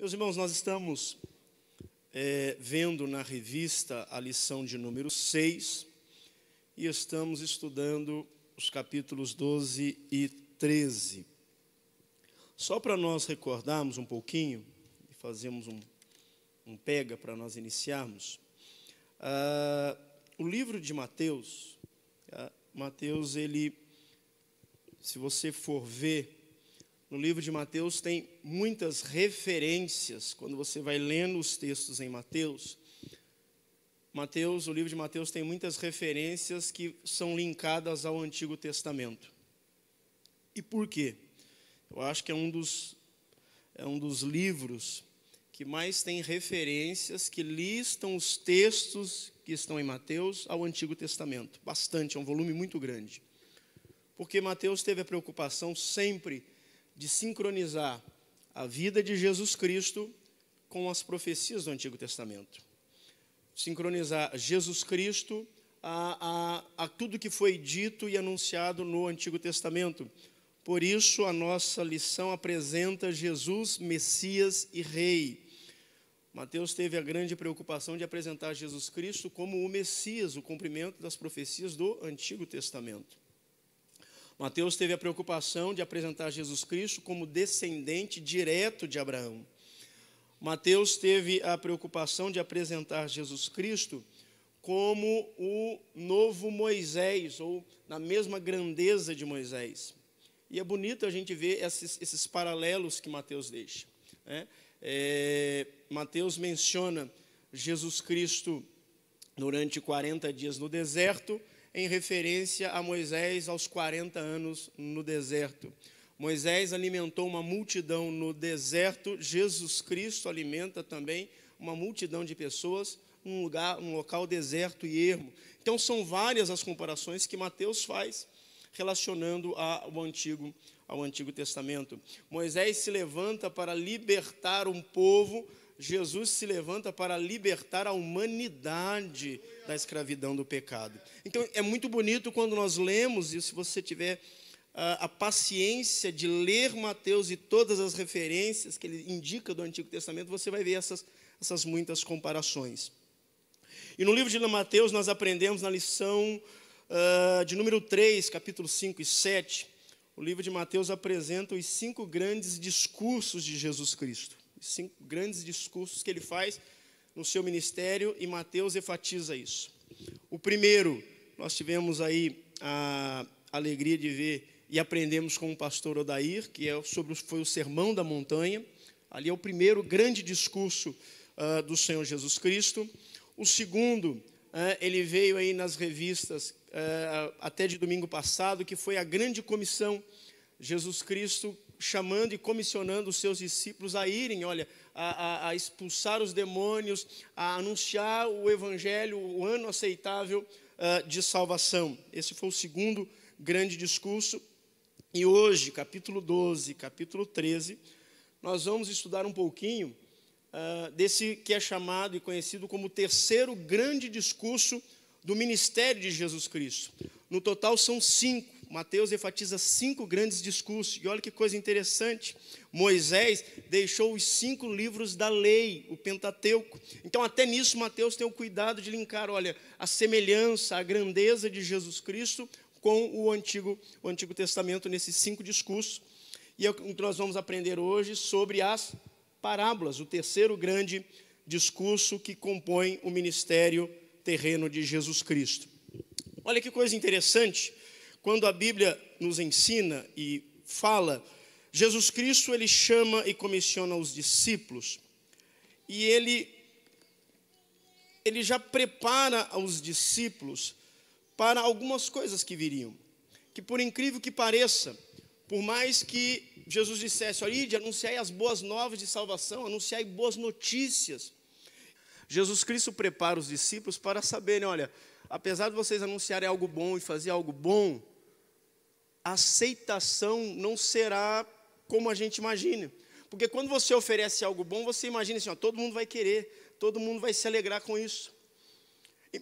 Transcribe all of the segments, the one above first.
Meus irmãos, nós estamos vendo na revista a lição de número 6 e estamos estudando os capítulos 12 e 13. Só para nós recordarmos um pouquinho e fazermos um pega para nós iniciarmos, o livro de Mateus, Mateus, ele, se você for ver, no livro de Mateus tem muitas referências. Quando você vai lendo os textos em Mateus, o livro de Mateus tem muitas referências que são linkadas ao Antigo Testamento. E por quê? Eu acho que é um dos livros que mais tem referências que listam os textos que estão em Mateus ao Antigo Testamento. Bastante, é um volume muito grande. Porque Mateus teve a preocupação sempre de sincronizar a vida de Jesus Cristo com as profecias do Antigo Testamento. Sincronizar Jesus Cristo a tudo que foi dito e anunciado no Antigo Testamento. Por isso, a nossa lição apresenta Jesus, Messias e Rei. Mateus teve a grande preocupação de apresentar Jesus Cristo como o Messias, o cumprimento das profecias do Antigo Testamento. Mateus teve a preocupação de apresentar Jesus Cristo como descendente direto de Abraão. Mateus teve a preocupação de apresentar Jesus Cristo como o novo Moisés, ou na mesma grandeza de Moisés. E é bonito a gente ver esses paralelos que Mateus deixa, né? Mateus menciona Jesus Cristo durante 40 dias no deserto, em referência a Moisés aos 40 anos no deserto. Moisés alimentou uma multidão no deserto, Jesus Cristo alimenta também uma multidão de pessoas num local deserto e ermo. Então são várias as comparações que Mateus faz relacionando ao Antigo Testamento. Moisés se levanta para libertar um povo, Jesus se levanta para libertar a humanidade da escravidão do pecado. Então, é muito bonito quando nós lemos, e se você tiver a paciência de ler Mateus e todas as referências que ele indica do Antigo Testamento, você vai ver essas muitas comparações. E no livro de Mateus, nós aprendemos na lição de número 3, capítulo 5 e 7, o livro de Mateus apresenta os 5 grandes discursos de Jesus Cristo. 5 grandes discursos que ele faz no seu ministério, e Mateus enfatiza isso. O primeiro, nós tivemos aí a alegria de ver e aprendemos com o pastor Odair, que foi o Sermão da Montanha. Ali é o primeiro grande discurso do Senhor Jesus Cristo. O segundo, ele veio aí nas revistas até de domingo passado, que foi a grande comissão, Jesus Cristo chamando e comissionando os seus discípulos a irem, a expulsar os demônios, a anunciar o Evangelho, o ano aceitável de salvação. Esse foi o segundo grande discurso. E hoje, capítulo 12, capítulo 13, nós vamos estudar um pouquinho desse que é chamado e conhecido como o terceiro grande discurso do ministério de Jesus Cristo. No total são 5. Mateus enfatiza 5 grandes discursos. E olha que coisa interessante. Moisés deixou os 5 livros da lei, o Pentateuco. Então, até nisso, Mateus tem o cuidado de linkar, a semelhança, a grandeza de Jesus Cristo com o Antigo Testamento nesses 5 discursos. E é o que nós vamos aprender hoje sobre as parábolas, o terceiro grande discurso que compõe o ministério terreno de Jesus Cristo. Olha que coisa interessante. Quando a Bíblia nos ensina e fala, Jesus Cristo, ele chama e comissiona os discípulos, e ele já prepara os discípulos para algumas coisas que viriam, que por incrível que pareça, por mais que Jesus dissesse, ide, anunciai as boas novas de salvação, anunciai boas notícias, Jesus Cristo prepara os discípulos para saberem, apesar de vocês anunciarem algo bom e fazer algo bom, a aceitação não será como a gente imagina. Porque quando você oferece algo bom, você imagina assim, todo mundo vai querer, todo mundo vai se alegrar com isso.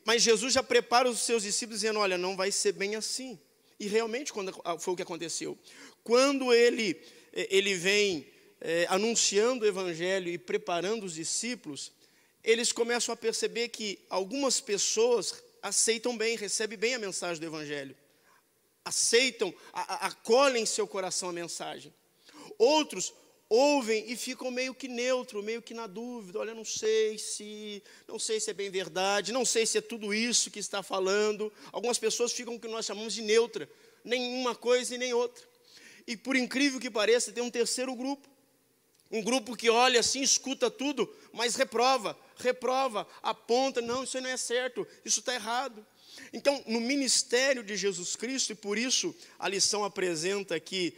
Mas Jesus já prepara os seus discípulos dizendo, não vai ser bem assim. E realmente foi o que aconteceu. Quando ele vem anunciando o evangelho e preparando os discípulos, eles começam a perceber que algumas pessoas aceitam bem, recebem bem a mensagem do evangelho. Aceitam, acolhem em seu coração a mensagem. Outros ouvem e ficam meio que neutro, meio que na dúvida. Olha, não sei se é bem verdade, não sei se é tudo isso que está falando. Algumas pessoas ficam o que nós chamamos de neutra, nem uma coisa e nem outra. E por incrível que pareça, tem um terceiro grupo. Um grupo que olha assim, escuta tudo, mas reprova, aponta, não, isso aí não é certo, isso está errado. Então, no ministério de Jesus Cristo, e por isso a lição apresenta aqui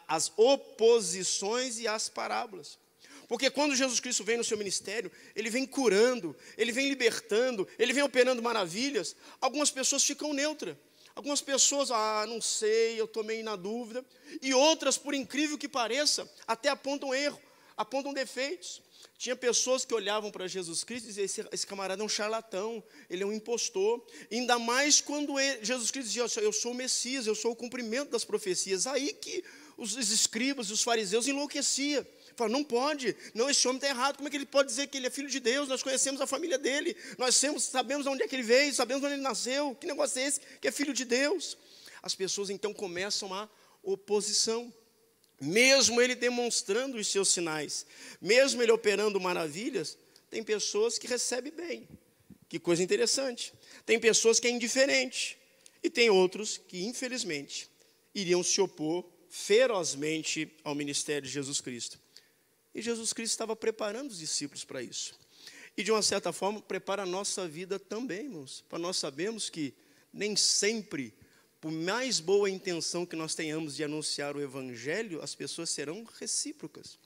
as oposições e as parábolas. Porque quando Jesus Cristo vem no seu ministério, ele vem curando, ele vem libertando, ele vem operando maravilhas. Algumas pessoas ficam neutras. Algumas pessoas, não sei, eu estou meio na dúvida. E outras, por incrível que pareça, até apontam erro, apontam defeitos. Tinha pessoas que olhavam para Jesus Cristo e diziam, esse camarada é um charlatão, ele é um impostor. Ainda mais quando Jesus Cristo dizia, eu sou o Messias, eu sou o cumprimento das profecias. Aí que os escribas e os fariseus enlouqueciam. Falaram, não pode, não, esse homem está errado, como é que ele pode dizer que ele é filho de Deus? Nós conhecemos a família dele, nós sabemos de onde é que ele veio, sabemos onde ele nasceu, que negócio é esse, que é filho de Deus? As pessoas então começam a oposição. Mesmo ele demonstrando os seus sinais, mesmo ele operando maravilhas, tem pessoas que recebem bem. Que coisa interessante. Tem pessoas que é indiferente. E tem outros que, infelizmente, iriam se opor ferozmente ao ministério de Jesus Cristo. E Jesus Cristo estava preparando os discípulos para isso. E, de uma certa forma, prepara a nossa vida também, irmãos. Para nós sabermos que nem sempre, por mais boa intenção que nós tenhamos de anunciar o evangelho, as pessoas serão recíprocas.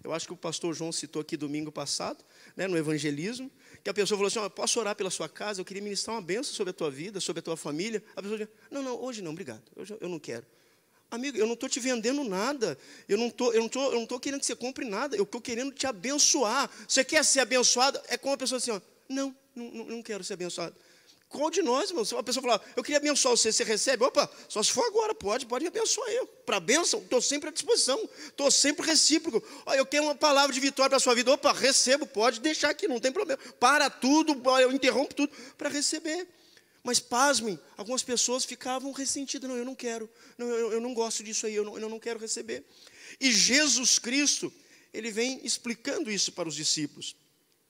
Eu acho que o pastor João citou aqui domingo passado, no evangelismo, que a pessoa falou assim, posso orar pela sua casa, eu queria ministrar uma bênção sobre a tua vida, sobre a tua família. A pessoa diz, não, hoje não, obrigado, hoje eu não quero. Amigo, eu não estou te vendendo nada, eu não estou querendo que você compre nada, eu estou querendo te abençoar. Você quer ser abençoado? É como a pessoa assim, não quero ser abençoado. Qual de nós, irmão? Se uma pessoa falar, eu queria abençoar você, você recebe? Opa, só se for agora, pode me abençoar eu. Para bênção, estou sempre à disposição, estou sempre recíproco. Eu quero uma palavra de vitória para a sua vida, opa, recebo, pode deixar aqui, não tem problema. Para tudo, eu interrompo tudo para receber. Mas, pasmem, algumas pessoas ficavam ressentidas. Não, eu não quero. Não, eu não gosto disso aí, eu não quero receber. E Jesus Cristo, ele vem explicando isso para os discípulos.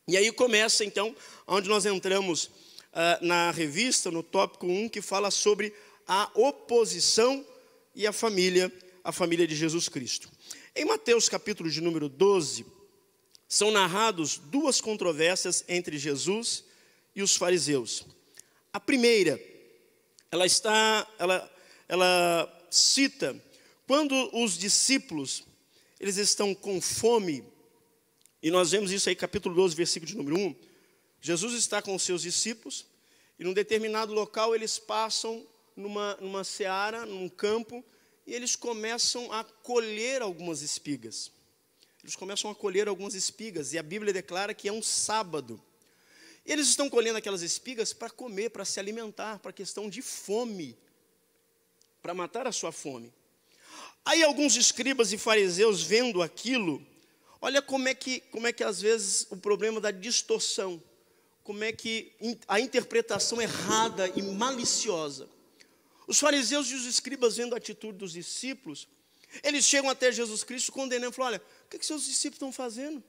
E aí começa, então, onde nós entramos na revista, no tópico 1, que fala sobre a oposição e a família de Jesus Cristo. Em Mateus, capítulo de número 12, são narrados duas controvérsias entre Jesus e os fariseus. A primeira, ela cita, quando os discípulos, eles estão com fome, e nós vemos isso aí, capítulo 12, versículo de número 1, Jesus está com os seus discípulos, e num determinado local eles passam numa seara, num campo, e eles começam a colher algumas espigas. E a Bíblia declara que é um sábado. E eles estão colhendo aquelas espigas para comer, para se alimentar, para questão de fome, para matar a sua fome. Aí alguns escribas e fariseus vendo aquilo, olha como é que às vezes o problema da distorção, como é que a interpretação errada e maliciosa. Os fariseus e os escribas vendo a atitude dos discípulos, eles chegam até Jesus Cristo condenando, falam, olha, o que seus discípulos estão fazendo?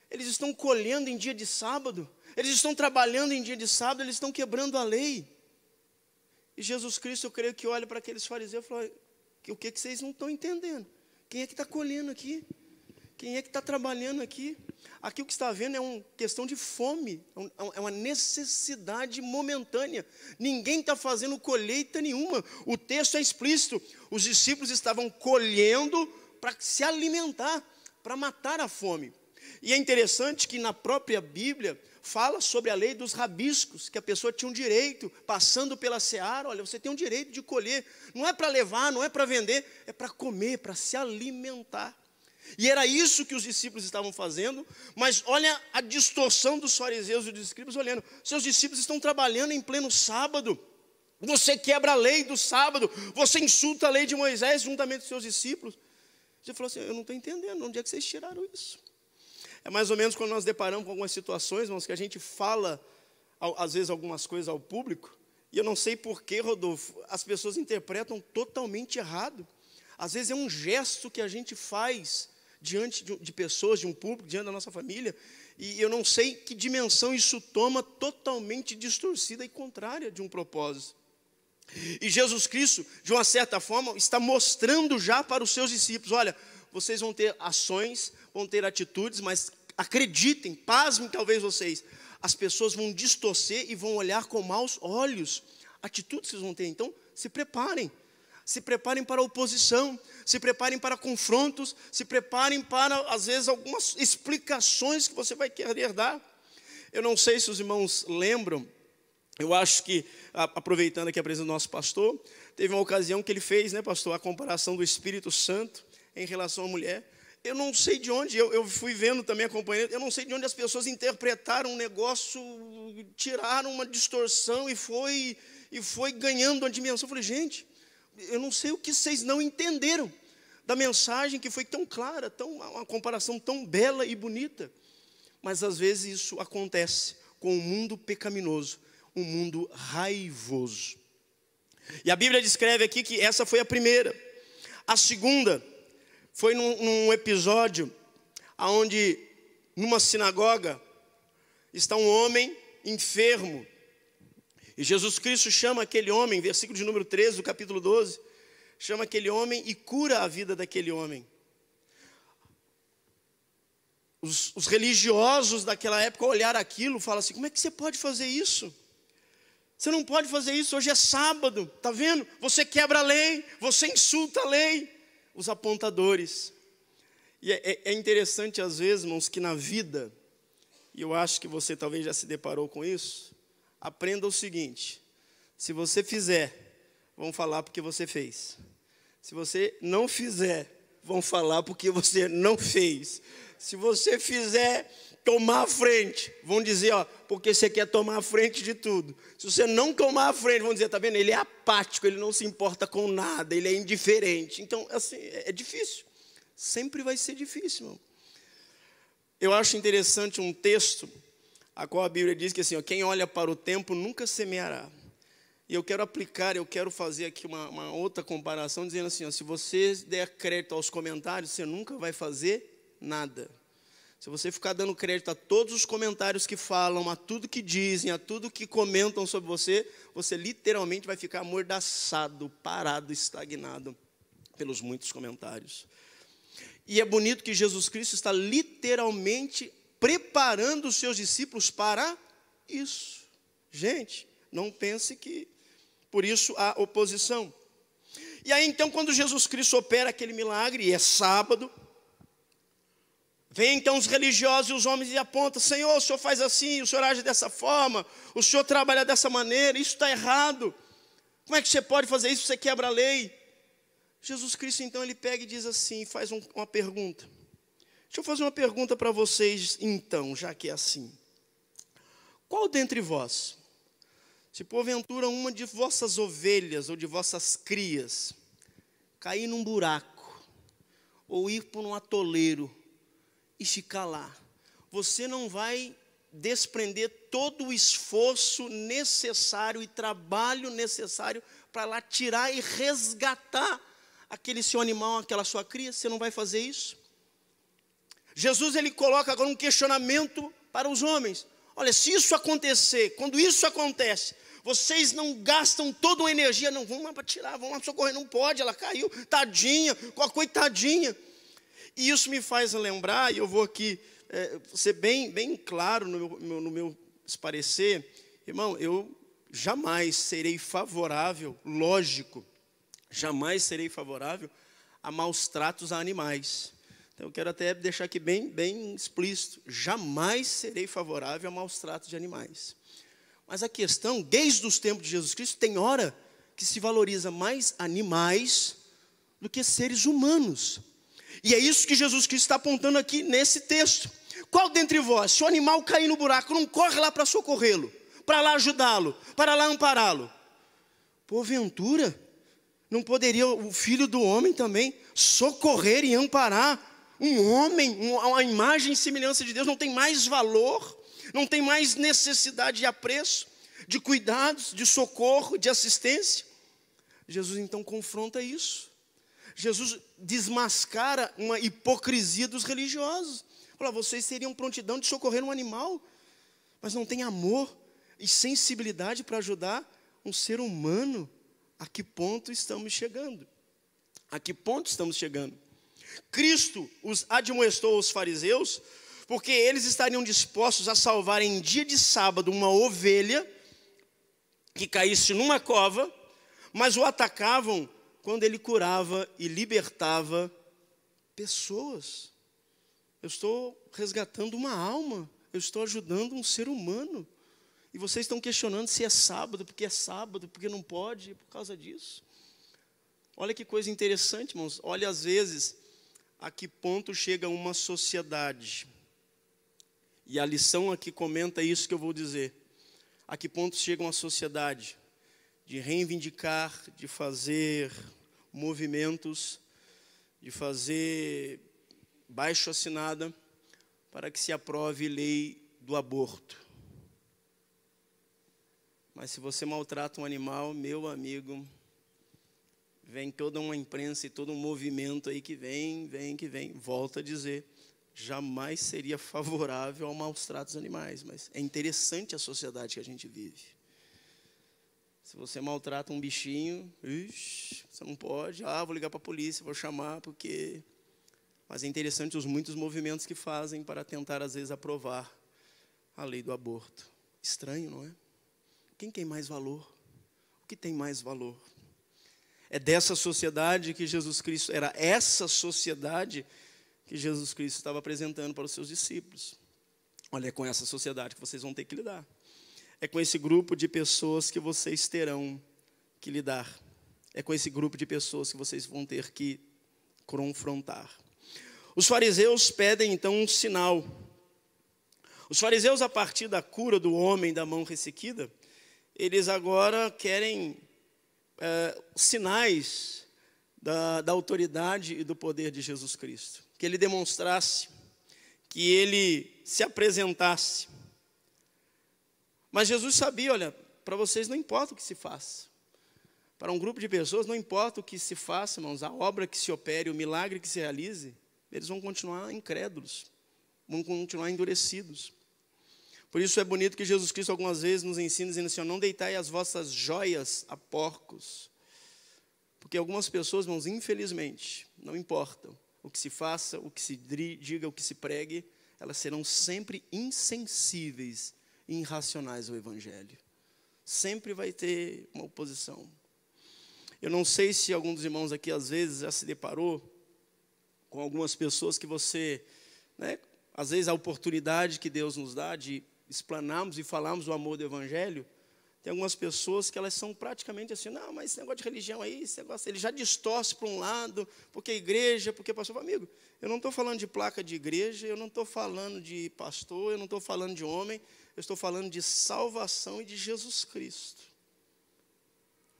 Eles estão colhendo em dia de sábado, eles estão trabalhando em dia de sábado, eles estão quebrando a lei. E Jesus Cristo, eu creio que olha para aqueles fariseus e fala, o que vocês não estão entendendo? Quem é que está colhendo aqui? Quem é que está trabalhando aqui? Aqui o que está vendo é uma questão de fome, é uma necessidade momentânea. Ninguém está fazendo colheita nenhuma. O texto é explícito. Os discípulos estavam colhendo para se alimentar, para matar a fome. E é interessante que na própria Bíblia fala sobre a lei dos rabiscos, que a pessoa tinha um direito, passando pela seara, olha, você tem um direito de colher. Não é para levar, não é para vender, é para comer, para se alimentar. E era isso que os discípulos estavam fazendo, mas olha a distorção dos fariseus e dos escribas olhando. Seus discípulos estão trabalhando em pleno sábado. Você quebra a lei do sábado, você insulta a lei de Moisés juntamente com seus discípulos. Você falou assim, eu não estou entendendo, onde é que vocês tiraram isso? É mais ou menos quando nós deparamos com algumas situações, irmãos, que a gente fala, às vezes, algumas coisas ao público, e eu não sei porquê, Rodolfo, as pessoas interpretam totalmente errado. Às vezes é um gesto que a gente faz diante de pessoas, de um público, diante da nossa família, e eu não sei que dimensão isso toma, totalmente distorcida e contrária de um propósito. E Jesus Cristo, de uma certa forma, está mostrando já para os seus discípulos, olha, vocês vão ter ações, vão ter atitudes, mas acreditem, pasmem talvez vocês, as pessoas vão distorcer e vão olhar com maus olhos, atitudes que vocês vão ter, então se preparem para a oposição, se preparem para confrontos, se preparem para, às vezes, algumas explicações que você vai querer dar. Eu não sei se os irmãos lembram, eu acho que, aproveitando aqui a presença do nosso pastor, teve uma ocasião que ele fez, né, pastor, a comparação do Espírito Santo em relação à mulher. Eu não sei de onde, eu fui vendo também, acompanhando, eu não sei de onde as pessoas interpretaram um negócio, tiraram uma distorção e foi ganhando uma dimensão. Eu falei, gente, eu não sei o que vocês não entenderam da mensagem que foi tão clara, uma comparação tão bela e bonita. Mas às vezes isso acontece com o mundo pecaminoso, um mundo raivoso. E a Bíblia descreve aqui que essa foi a primeira. A segunda foi num episódio onde, numa sinagoga, está um homem enfermo. E Jesus Cristo chama aquele homem, versículo de número 13 do capítulo 12, chama aquele homem e cura a vida daquele homem. Os religiosos daquela época olharam aquilo e falaram assim, como é que você pode fazer isso? Você não pode fazer isso, hoje é sábado, está vendo? Você quebra a lei, você insulta a lei. Os apontadores. E é interessante às vezes, irmãos, que na vida, e eu acho que você talvez já se deparou com isso, aprenda o seguinte, se você fizer, vão falar porque você fez. Se você não fizer, vão falar porque você não fez. Se você fizer, tomar a frente, vão dizer, ó, porque você quer tomar a frente de tudo. Se você não tomar a frente, vão dizer, tá vendo? Ele é apático, ele não se importa com nada, ele é indiferente. Então, assim, é difícil. Sempre vai ser difícil, irmão. Eu acho interessante um texto, a qual a Bíblia diz que assim, ó, quem olha para o tempo nunca semeará. E eu quero fazer aqui uma outra comparação, dizendo assim, ó, se você der crédito aos comentários, você nunca vai fazer nada. Se você ficar dando crédito a todos os comentários que falam, a tudo que dizem, a tudo que comentam sobre você, você literalmente vai ficar amordaçado, parado, estagnado pelos muitos comentários. E é bonito que Jesus Cristo está literalmente preparando os seus discípulos para isso. Gente, não pense que por isso há oposição. E aí então quando Jesus Cristo opera aquele milagre, e é sábado, vem então os religiosos e os homens e apontam, Senhor, o Senhor faz assim, o Senhor age dessa forma, o Senhor trabalha dessa maneira, isso está errado. Como é que você pode fazer isso, você quebra a lei? Jesus Cristo então ele pega e diz assim, faz uma pergunta. Deixa eu fazer uma pergunta para vocês então, já que é assim. Qual dentre vós, se porventura uma de vossas ovelhas ou de vossas crias cair num buraco, ou ir por um atoleiro, e ficar lá, você não vai desprender todo o esforço necessário e trabalho necessário para lá tirar e resgatar aquele seu animal, aquela sua cria? Você não vai fazer isso? Jesus ele coloca agora um questionamento para os homens. Olha, se isso acontecer, quando isso acontece, vocês não gastam toda uma energia, não, vamos lá para tirar, vamos lá para socorrer, não pode, ela caiu, tadinha, coitadinha. E isso me faz lembrar, e eu vou aqui ser bem claro no meu parecer, irmão, eu jamais serei favorável, lógico, jamais serei favorável a maus tratos a animais. Então eu quero até deixar aqui bem explícito, jamais serei favorável a maus tratos de animais. Mas a questão, desde os tempos de Jesus Cristo, tem hora que se valoriza mais animais do que seres humanos. E é isso que Jesus Cristo está apontando aqui nesse texto. Qual dentre vós, se o animal cair no buraco, não corre lá para socorrê-lo, para lá ajudá-lo, para lá ampará-lo? Porventura, Não poderia o Filho do Homem também socorrer e amparar um homem, uma imagem e semelhança de Deus? Não tem mais valor, não tem mais necessidade de apreço, de cuidados, de socorro, de assistência? Jesus então confronta isso. Jesus desmascara uma hipocrisia dos religiosos. Fala: vocês teriam prontidão de socorrer um animal, mas não tem amor e sensibilidade para ajudar um ser humano. A que ponto estamos chegando? A que ponto estamos chegando? Cristo os admoestou aos fariseus, porque eles estariam dispostos a salvar em dia de sábado uma ovelha que caísse numa cova, mas o atacavam quando ele curava e libertava pessoas. Eu estou resgatando uma alma, eu estou ajudando um ser humano. E vocês estão questionando se é sábado, porque não pode, por causa disso. Olha que coisa interessante, irmãos. Olha, às vezes, a que ponto chega uma sociedade. E a lição aqui comenta isso que eu vou dizer. A que ponto chega uma sociedade de reivindicar, de fazer movimentos, de fazer baixo-assinada para que se aprove lei do aborto. Mas se você maltrata um animal, meu amigo, vem toda uma imprensa e todo um movimento aí que vem. Volto a dizer, jamais seria favorável ao maus tratos animais, mas é interessante a sociedade que a gente vive. Se você maltrata um bichinho, você não pode, vou ligar para a polícia, vou chamar, porque... Mas é interessante os muitos movimentos que fazem para tentar, às vezes, aprovar a lei do aborto. Estranho, não é? Quem tem mais valor? O que tem mais valor? É dessa sociedade que Jesus Cristo, era essa sociedade que Jesus Cristo estava apresentando para os seus discípulos. Olha, é com essa sociedade que vocês vão ter que lidar. É com esse grupo de pessoas que vocês terão que lidar. É com esse grupo de pessoas que vocês vão ter que confrontar. Os fariseus pedem então um sinal. Os fariseus, a partir da cura do homem da mão ressequida, eles agora querem sinais da autoridade e do poder de Jesus Cristo. Que ele demonstrasse, que ele se apresentasse. Mas Jesus sabia, olha, para vocês não importa o que se faça. Para um grupo de pessoas não importa o que se faça, irmãos, a obra que se opere, o milagre que se realize, eles vão continuar incrédulos, vão continuar endurecidos. Por isso é bonito que Jesus Cristo algumas vezes nos ensina, dizendo assim: não deitai as vossas joias a porcos. Porque algumas pessoas, irmãos, infelizmente, não importa o que se faça, o que se diga, o que se pregue, elas serão sempre insensíveis e irracionais ao Evangelho. Sempre vai ter uma oposição. Eu não sei se algum dos irmãos aqui, às vezes, já se deparou com algumas pessoas que você, às vezes a oportunidade que Deus nos dá de explanarmos e falarmos do amor do Evangelho, tem algumas pessoas que elas são praticamente assim: não, mas esse negócio de religião aí, esse negócio, ele já distorce para um lado, porque a igreja, porque pastor. Amigo, eu não estou falando de placa de igreja, eu não estou falando de pastor, eu não estou falando de homem, eu estou falando de salvação e de Jesus Cristo.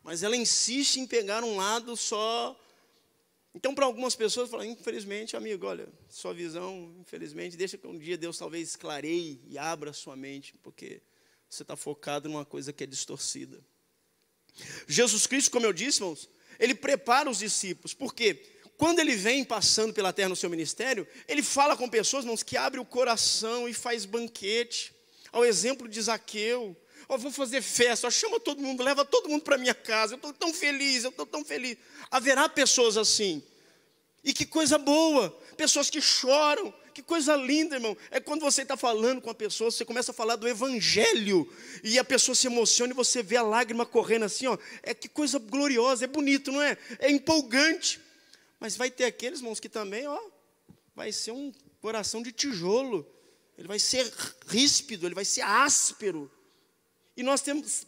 Mas ela insiste em pegar um lado só. Então, para algumas pessoas, falam: infelizmente, amigo, olha, sua visão, infelizmente, deixa que um dia Deus talvez clareie e abra a sua mente, porque você está focado numa coisa que é distorcida. Jesus Cristo, como eu disse, irmãos, ele prepara os discípulos, porque quando ele vem passando pela terra no seu ministério, ele fala com pessoas, irmãos, que abre o coração e faz banquete, ao exemplo de Zaqueu. Vou fazer festa, chama todo mundo, leva todo mundo para minha casa, eu estou tão feliz, Haverá pessoas assim. E que coisa boa, pessoas que choram, que coisa linda, irmão. É quando você está falando com a pessoa, você começa a falar do Evangelho, e a pessoa se emociona e você vê a lágrima correndo assim, que coisa gloriosa, é bonito, não é? É empolgante. Mas vai ter aqueles, irmãos, que também, vai ser um coração de tijolo, ele vai ser ríspido, ele vai ser áspero. E nós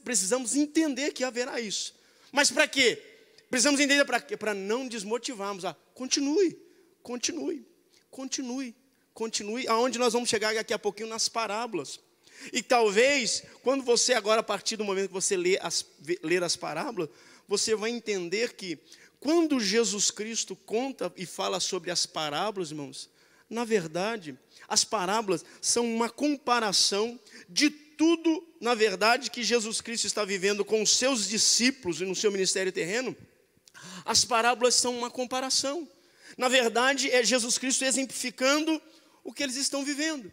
precisamos entender que haverá isso. Mas para quê? Precisamos entender para quê? Para não desmotivarmos. Continue. Aonde nós vamos chegar daqui a pouquinho nas parábolas. E talvez, quando você agora, a partir do momento que você ler as parábolas, você vai entender que quando Jesus Cristo conta e fala sobre as parábolas, irmãos, na verdade, as parábolas são uma comparação de tudo, na verdade, que Jesus Cristo está vivendo com os seus discípulos e no seu ministério terreno. As parábolas são uma comparação. Na verdade, é Jesus Cristo exemplificando o que eles estão vivendo.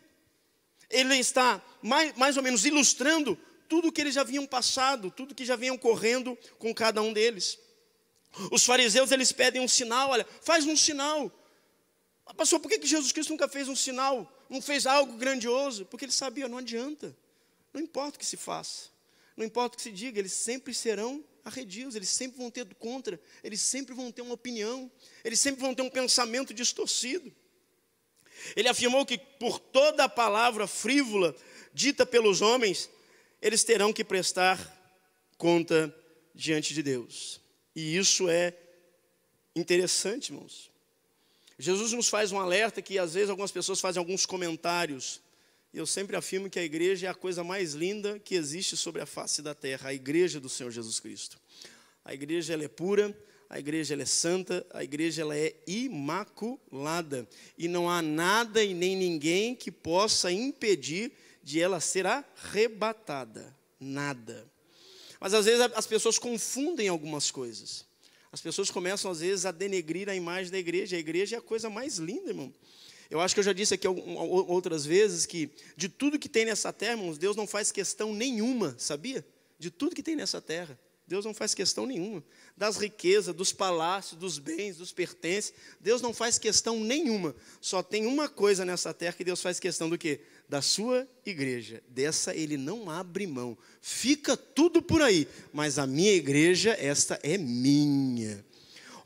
Ele está mais ou menos ilustrando tudo o que eles já haviam passado, tudo que já vinham correndo com cada um deles. Os fariseus, eles pedem um sinal, olha, faz um sinal. Pastor, por que Jesus Cristo nunca fez um sinal? Não fez algo grandioso? Porque ele sabia, não adianta. Não importa o que se faça, não importa o que se diga, eles sempre serão arredios, eles sempre vão ter contra, eles sempre vão ter uma opinião, eles sempre vão ter um pensamento distorcido. Ele afirmou que por toda a palavra frívola dita pelos homens, eles terão que prestar conta diante de Deus. E isso é interessante, irmãos. Jesus nos faz um alerta que às vezes algumas pessoas fazem alguns comentários. E eu sempre afirmo que a igreja é a coisa mais linda que existe sobre a face da terra, a igreja do Senhor Jesus Cristo. A igreja ela é pura, a igreja ela é santa, a igreja ela é imaculada. E não há nada e nem ninguém que possa impedir de ela ser arrebatada. Nada. Mas às vezes as pessoas confundem algumas coisas. As pessoas começam às vezes a denegrir a imagem da igreja. A igreja é a coisa mais linda, irmão. Eu acho que eu já disse aqui outras vezes que de tudo que tem nessa terra, irmãos, Deus não faz questão nenhuma, sabia? De tudo que tem nessa terra, Deus não faz questão nenhuma. Das riquezas, dos palácios, dos bens, dos pertences, Deus não faz questão nenhuma. Só tem uma coisa nessa terra que Deus faz questão do quê? Da sua igreja. Dessa Ele não abre mão. Fica tudo por aí, mas a minha igreja, esta é minha.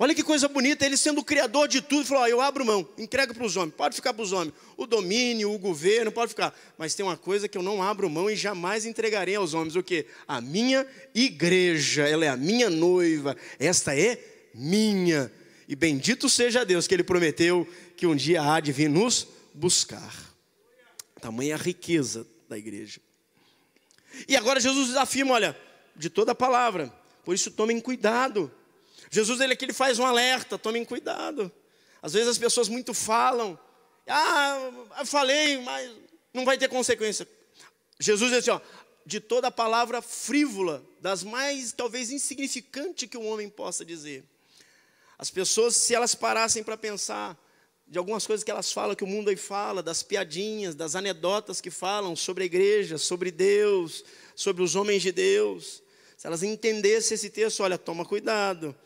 Olha que coisa bonita, ele sendo o criador de tudo, falou, eu abro mão, entrego para os homens, pode ficar para os homens, o domínio, o governo, pode ficar, mas tem uma coisa que eu não abro mão e jamais entregarei aos homens, o quê? A minha igreja, ela é a minha noiva, esta é minha, e bendito seja Deus que Ele prometeu que um dia há de vir nos buscar, tamanha a riqueza da igreja. E agora Jesus afirma, olha, de toda a palavra, por isso tomem cuidado. Jesus, ele aqui ele faz um alerta, tomem cuidado. Às vezes as pessoas muito falam, eu falei, mas não vai ter consequência. Jesus diz assim, ó, de toda a palavra frívola, das mais talvez insignificantes que um homem possa dizer. As pessoas, se elas parassem para pensar de algumas coisas que elas falam, que o mundo aí fala, das piadinhas, das anedotas que falam sobre a igreja, sobre Deus, sobre os homens de Deus, se elas entendessem esse texto, olha, toma cuidado.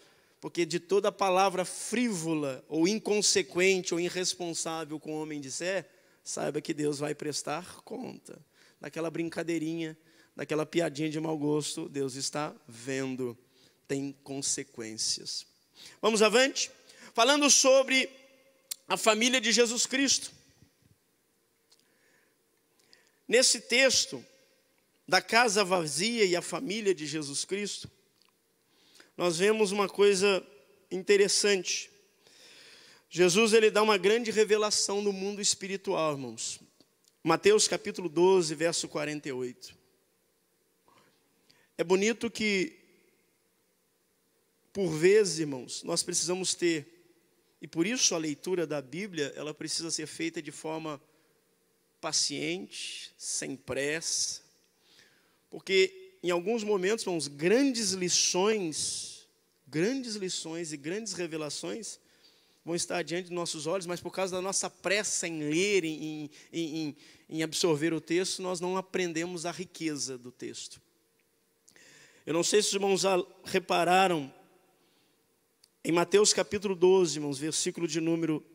Porque de toda palavra frívola, ou inconsequente, ou irresponsável com o homem disser, saiba que Deus vai prestar conta. Daquela brincadeirinha, daquela piadinha de mau gosto, Deus está vendo. Tem consequências. Vamos avante? Falando sobre a família de Jesus Cristo. Nesse texto, da casa vazia e a família de Jesus Cristo, nós vemos uma coisa interessante. Jesus ele dá uma grande revelação no mundo espiritual, irmãos. Mateus capítulo 12, verso 48. É bonito que, por vezes, irmãos, nós precisamos ter, e por isso a leitura da Bíblia, ela precisa ser feita de forma paciente, sem pressa, porque em alguns momentos, irmãos, grandes lições e grandes revelações vão estar diante de nossos olhos, mas por causa da nossa pressa em ler, em absorver o texto, nós não aprendemos a riqueza do texto. Eu não sei se os irmãos já repararam, em Mateus capítulo 12, irmãos, versículo de número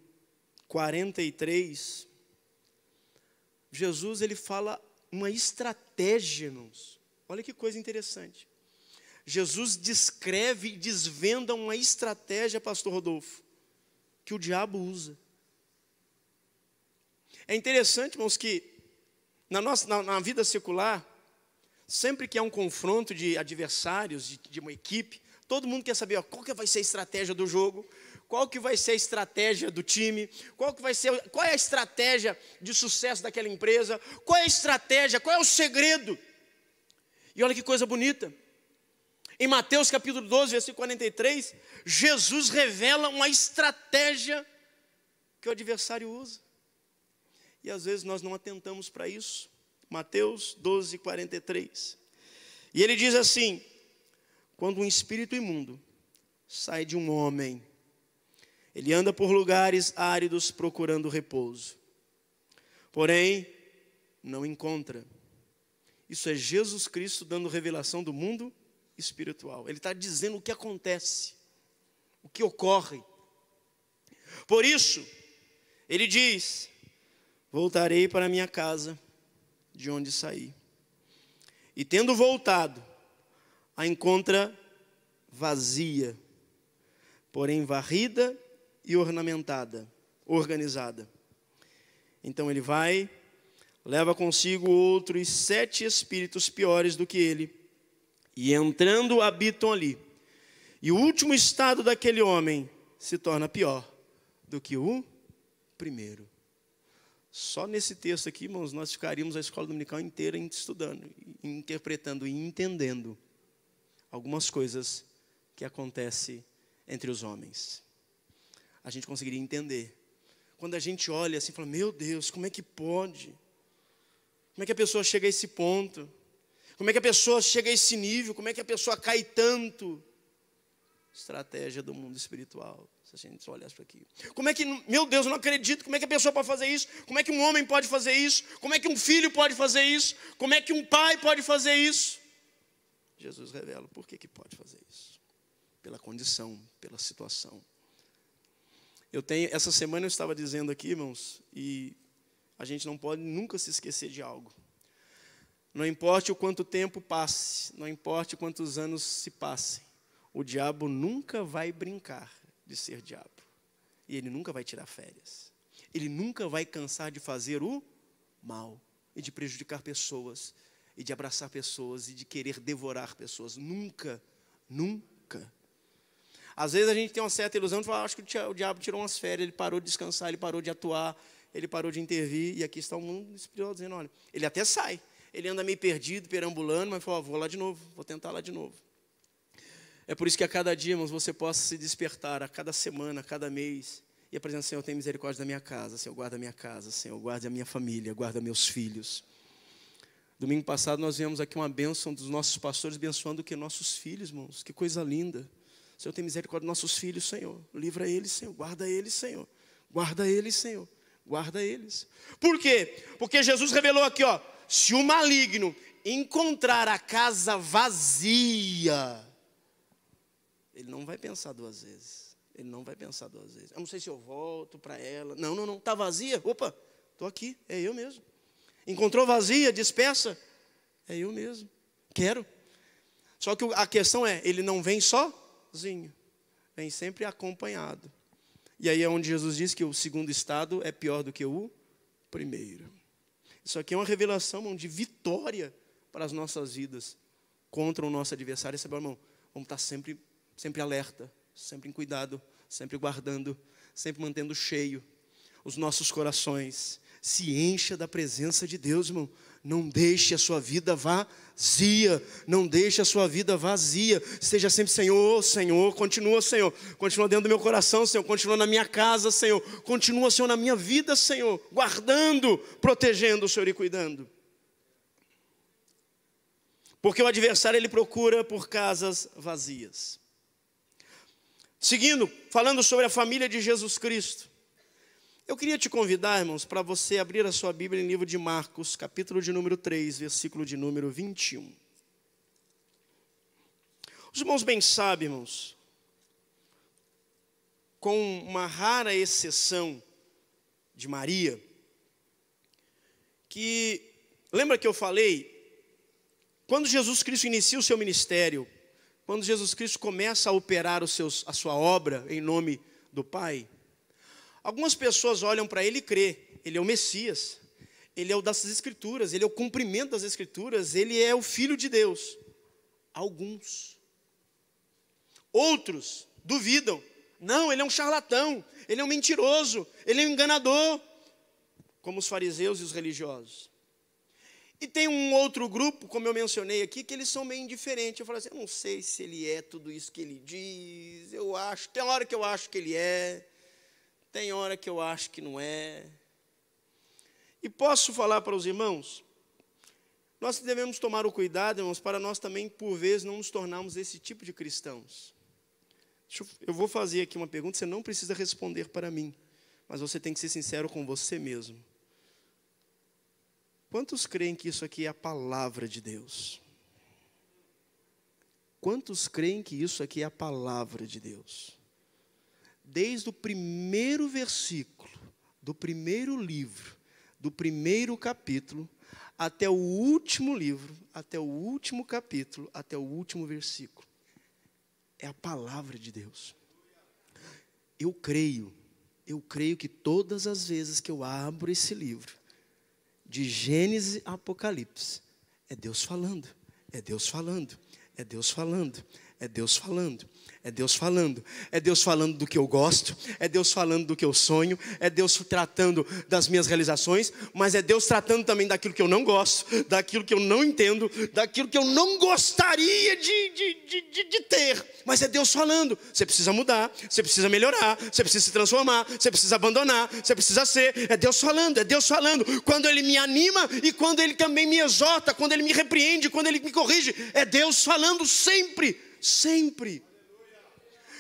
43, Jesus ele fala uma estratégia, irmãos. Olha que coisa interessante. Jesus descreve e desvenda uma estratégia, pastor Rodolfo, que o diabo usa. É interessante, irmãos, que na vida secular, sempre que há um confronto de adversários, de uma equipe, todo mundo quer saber qual que vai ser a estratégia do jogo, qual que vai ser a estratégia do time, qual é a estratégia de sucesso daquela empresa, qual é a estratégia, qual é o segredo. E olha que coisa bonita. Em Mateus capítulo 12, versículo 43, Jesus revela uma estratégia que o adversário usa. E às vezes nós não atentamos para isso. Mateus 12, 43. E ele diz assim: quando um espírito imundo sai de um homem, ele anda por lugares áridos procurando repouso, porém não encontra. Isso é Jesus Cristo dando revelação do mundo espiritual. Ele está dizendo o que acontece, o que ocorre. Por isso, ele diz: voltarei para minha casa, de onde saí. E tendo voltado, a encontra vazia, porém varrida e ornamentada, organizada. Então ele vai, leva consigo outros 7 espíritos piores do que ele, e entrando habitam ali. E o último estado daquele homem se torna pior do que o primeiro. Só nesse texto aqui, irmãos, nós ficaríamos a escola dominical inteira estudando, interpretando e entendendo algumas coisas que acontecem entre os homens. A gente conseguiria entender. Quando a gente olha assim e fala: meu Deus, como é que pode? Como é que a pessoa chega a esse ponto? Como é que a pessoa chega a esse nível? Como é que a pessoa cai tanto? Estratégia do mundo espiritual, se a gente só olhasse para aqui. Como é que, meu Deus, eu não acredito, como é que a pessoa pode fazer isso? Como é que um homem pode fazer isso? Como é que um filho pode fazer isso? Como é que um pai pode fazer isso? Jesus revela por que pode fazer isso. Pela condição, pela situação. Essa semana eu estava dizendo aqui, irmãos, e a gente não pode nunca se esquecer de algo. Não importa o quanto tempo passe, não importa quantos anos se passem, o diabo nunca vai brincar de ser diabo. E ele nunca vai tirar férias. Ele nunca vai cansar de fazer o mal e de prejudicar pessoas, e de abraçar pessoas, e de querer devorar pessoas. Nunca, nunca. Às vezes a gente tem uma certa ilusão de falar: acho que o diabo tirou umas férias, ele parou de descansar, ele parou de atuar, ele parou de intervir. E aqui está o mundo espiritual dizendo: olha, ele até sai, ele anda meio perdido, perambulando, mas fala: vou lá de novo, vou tentar lá de novo. É por isso que a cada dia, irmãos, você possa se despertar, a cada semana, a cada mês, e apresentar: Senhor, tem misericórdia da minha casa, Senhor, guarda a minha casa, Senhor, guarda a minha família, guarda meus filhos. Domingo passado nós vimos aqui uma bênção dos nossos pastores, abençoando o que? Nossos filhos, irmãos, que coisa linda. Senhor, tem misericórdia dos nossos filhos, Senhor, livra eles, Senhor, guarda eles, Senhor, guarda eles, Senhor, guarda eles. Por quê? Porque Jesus revelou aqui, ó: se o maligno encontrar a casa vazia, ele não vai pensar 2 vezes. Ele não vai pensar 2 vezes. Eu não sei se eu volto para ela. Não, está vazia? Opa, estou aqui, é eu mesmo. Encontrou vazia, dispersa? É eu mesmo, quero. Só que a questão é, ele não vem sozinho, vem sempre acompanhado. E aí é onde Jesus diz que o segundo estado é pior do que o primeiro. Isso aqui é uma revelação, de vitória para as nossas vidas contra o nosso adversário. Sabe, irmão, vamos estar sempre alerta, sempre em cuidado, sempre guardando, sempre mantendo cheio os nossos corações. Se encha da presença de Deus, irmão. Não deixe a sua vida vazia. Não deixe a sua vida vazia. Esteja sempre: Senhor, Senhor, continua, Senhor. Continua dentro do meu coração, Senhor. Continua na minha casa, Senhor. Continua, Senhor, na minha vida, Senhor. Guardando, protegendo, Senhor, e cuidando. Porque o adversário, ele procura por casas vazias. Seguindo, falando sobre a família de Jesus Cristo, eu queria te convidar, irmãos, para você abrir a sua Bíblia em livro de Marcos, capítulo de número 3, versículo de número 21. Os irmãos bem sabem, irmãos, com uma rara exceção de Maria, que, lembra que eu falei, quando Jesus Cristo inicia o seu ministério, quando Jesus Cristo começa a operar a sua obra em nome do Pai, algumas pessoas olham para ele e crê: ele é o Messias, ele é o das Escrituras, ele é o cumprimento das Escrituras, ele é o Filho de Deus. Alguns. Outros duvidam: não, ele é um charlatão, ele é um mentiroso, ele é um enganador, como os fariseus e os religiosos. E tem um outro grupo, como eu mencionei aqui, que eles são meio indiferentes. Eu falo assim, eu não sei se ele é tudo isso que ele diz, eu acho, tem hora que eu acho que ele é, tem hora que eu acho que não é. E posso falar para os irmãos, nós devemos tomar o cuidado, irmãos, para nós também, por vezes, não nos tornarmos esse tipo de cristãos. Eu vou fazer aqui uma pergunta, você não precisa responder para mim, mas você tem que ser sincero com você mesmo. Quantos creem que isso aqui é a palavra de Deus? Quantos creem que isso aqui é a palavra de Deus? Desde o primeiro versículo, do primeiro livro, do primeiro capítulo, até o último livro, até o último capítulo, até o último versículo. É a palavra de Deus. Eu creio que todas as vezes que eu abro esse livro, de Gênesis a Apocalipse, é Deus falando, é Deus falando, é Deus falando, é Deus falando, é Deus falando, é Deus falando do que eu gosto, é Deus falando do que eu sonho, é Deus tratando das minhas realizações, mas é Deus tratando também daquilo que eu não gosto, daquilo que eu não entendo, daquilo que eu não gostaria de ter, mas é Deus falando. Você precisa mudar, você precisa melhorar, você precisa se transformar, você precisa abandonar, você precisa ser, é Deus falando, é Deus falando. Quando Ele me anima e quando Ele também me exorta, quando Ele me repreende, quando Ele me corrige, é Deus falando sempre. Sempre.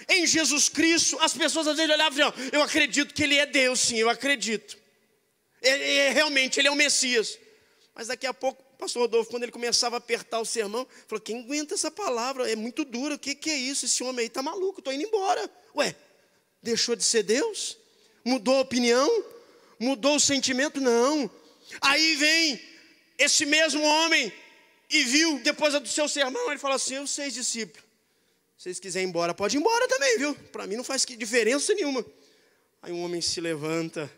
Em Jesus Cristo, as pessoas às vezes olhavam e diziam, eu acredito que Ele é Deus, sim, eu acredito. Realmente, Ele é o Messias. Mas daqui a pouco, o pastor Rodolfo, quando ele começava a apertar o sermão, falou, quem aguenta essa palavra? É muito dura, o que é isso? Esse homem aí está maluco, estou indo embora. Ué, deixou de ser Deus? Mudou a opinião? Mudou o sentimento? Não. Aí vem esse mesmo homem e viu, depois do seu sermão, ele falou assim, os 6 discípulos, se vocês quiserem ir embora, pode ir embora também, viu? Para mim não faz diferença nenhuma. Aí um homem se levanta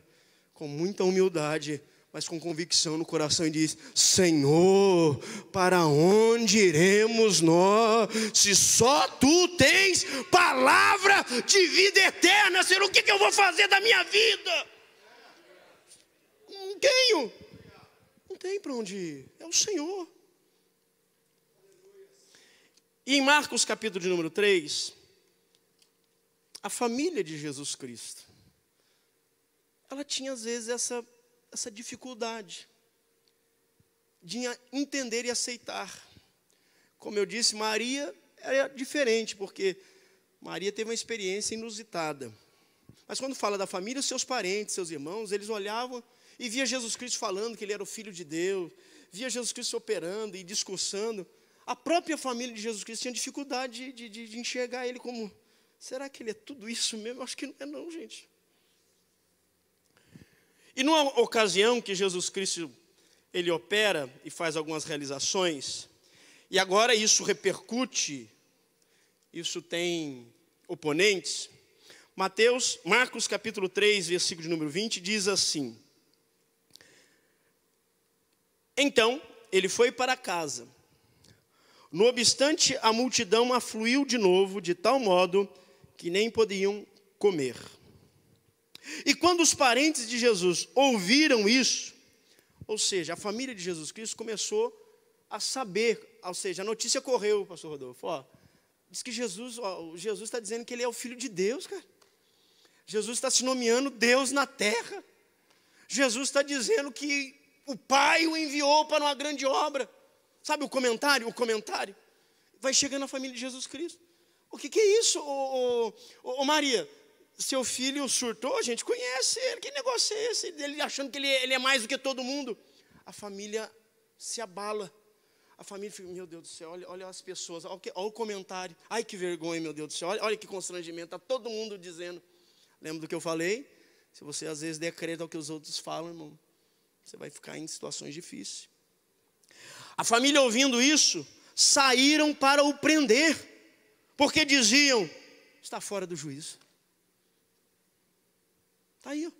com muita humildade, mas com convicção no coração e diz, Senhor, para onde iremos nós, se só Tu tens palavra de vida eterna? Senhor, o que eu vou fazer da minha vida? Não tenho. Não tem para onde ir, é o Senhor. E em Marcos capítulo de número 3, a família de Jesus Cristo, ela tinha às vezes essa dificuldade de entender e aceitar. Como eu disse, Maria era diferente, porque Maria teve uma experiência inusitada. Mas quando fala da família, os seus parentes, seus irmãos, eles olhavam e via Jesus Cristo falando que Ele era o Filho de Deus, via Jesus Cristo operando e discursando. A própria família de Jesus Cristo tinha dificuldade de enxergar Ele como, será que Ele é tudo isso mesmo? Eu acho que não é não, gente. E numa ocasião que Jesus Cristo, Ele opera e faz algumas realizações, e agora isso repercute, isso tem oponentes, Marcos capítulo 3, versículo de número 20, diz assim, então, ele foi para casa. No obstante, a multidão afluiu de novo, de tal modo que nem podiam comer. E quando os parentes de Jesus ouviram isso, ou seja, a família de Jesus Cristo começou a saber, ou seja, a notícia correu, pastor Rodolfo, diz que Jesus está dizendo que Ele é o Filho de Deus, cara. Jesus está se nomeando Deus na terra. Jesus está dizendo que o Pai o enviou para uma grande obra. Sabe o comentário? O comentário vai chegando na família de Jesus Cristo. O que é isso, Maria? Seu filho surtou, a gente conhece ele. Que negócio é esse? Ele achando que ele é mais do que todo mundo. A família se abala. A família fica, meu Deus do céu, olha as pessoas, olha o comentário. Ai, que vergonha, meu Deus do céu, olha que constrangimento. Está todo mundo dizendo. Lembra do que eu falei? Se você às vezes der crédito ao que os outros falam, irmão, você vai ficar em situações difíceis. A família, ouvindo isso, saíram para o prender, porque diziam, está fora do juízo. Está aí, ó.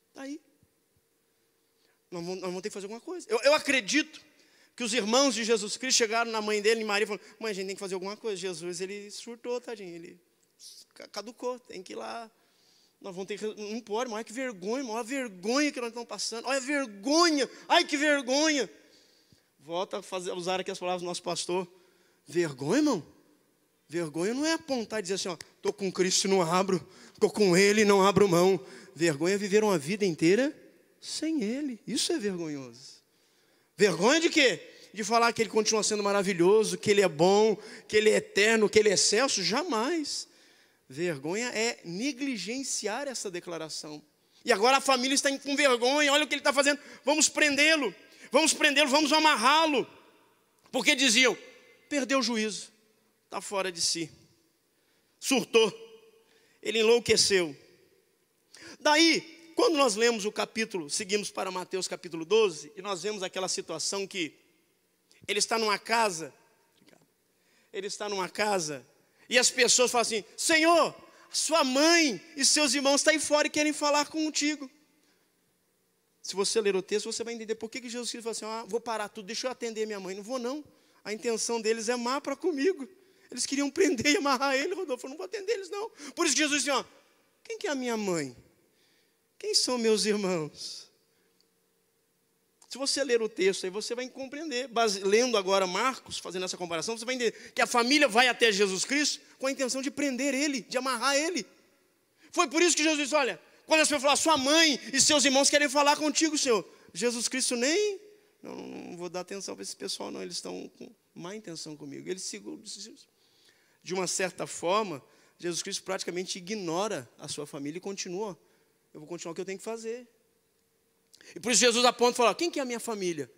Está aí. Nós vamos ter que fazer alguma coisa. Eu acredito que os irmãos de Jesus Cristo chegaram na mãe dele, em Maria, e falaram, mãe, a gente tem que fazer alguma coisa. Jesus, ele surtou, tadinho, ele caducou, tem que ir lá Nós vamos ter que, não pode, mas olha que vergonha, olha a vergonha que nós estamos passando, olha a vergonha, ai que vergonha. Volta a usar aqui as palavras do nosso pastor. Vergonha, irmão? Vergonha não é apontar e dizer assim, ó, estou com Cristo e não abro, estou com Ele e não abro mão. Vergonha é viver uma vida inteira sem Ele. Isso é vergonhoso. Vergonha de quê? De falar que Ele continua sendo maravilhoso, que Ele é bom, que Ele é eterno, que Ele é excelso? Jamais. Vergonha é negligenciar essa declaração. E agora a família está com vergonha, olha o que ele está fazendo. Vamos prendê-lo, vamos amarrá-lo. Porque diziam, perdeu o juízo, está fora de si. Surtou, ele enlouqueceu. Daí, quando nós lemos o capítulo, seguimos para Mateus capítulo 12, e nós vemos aquela situação que ele está numa casa, e as pessoas falam assim, Senhor, sua mãe e seus irmãos estão aí fora e querem falar contigo. Se você ler o texto, você vai entender por que Jesus Cristo falou assim, vou parar tudo, deixa eu atender minha mãe. Não vou não, a intenção deles é má para comigo. Eles queriam prender e amarrar ele, Rodolfo, eu não vou atender eles não. Por isso que Jesus disse, quem que é a minha mãe? Quem são meus irmãos? Se você ler o texto, aí você vai compreender. Lendo agora Marcos, fazendo essa comparação, você vai entender que a família vai até Jesus Cristo com a intenção de prender ele, de amarrar ele. Foi por isso que Jesus disse, olha, quando as pessoas falam, sua mãe e seus irmãos querem falar contigo, Senhor. Jesus Cristo não vou dar atenção para esse pessoal não, eles estão com má intenção comigo. Eles seguram, de uma certa forma, Jesus Cristo praticamente ignora a sua família e continua. Eu vou continuar o que eu tenho que fazer. E por isso Jesus aponta e fala, quem que é a minha família?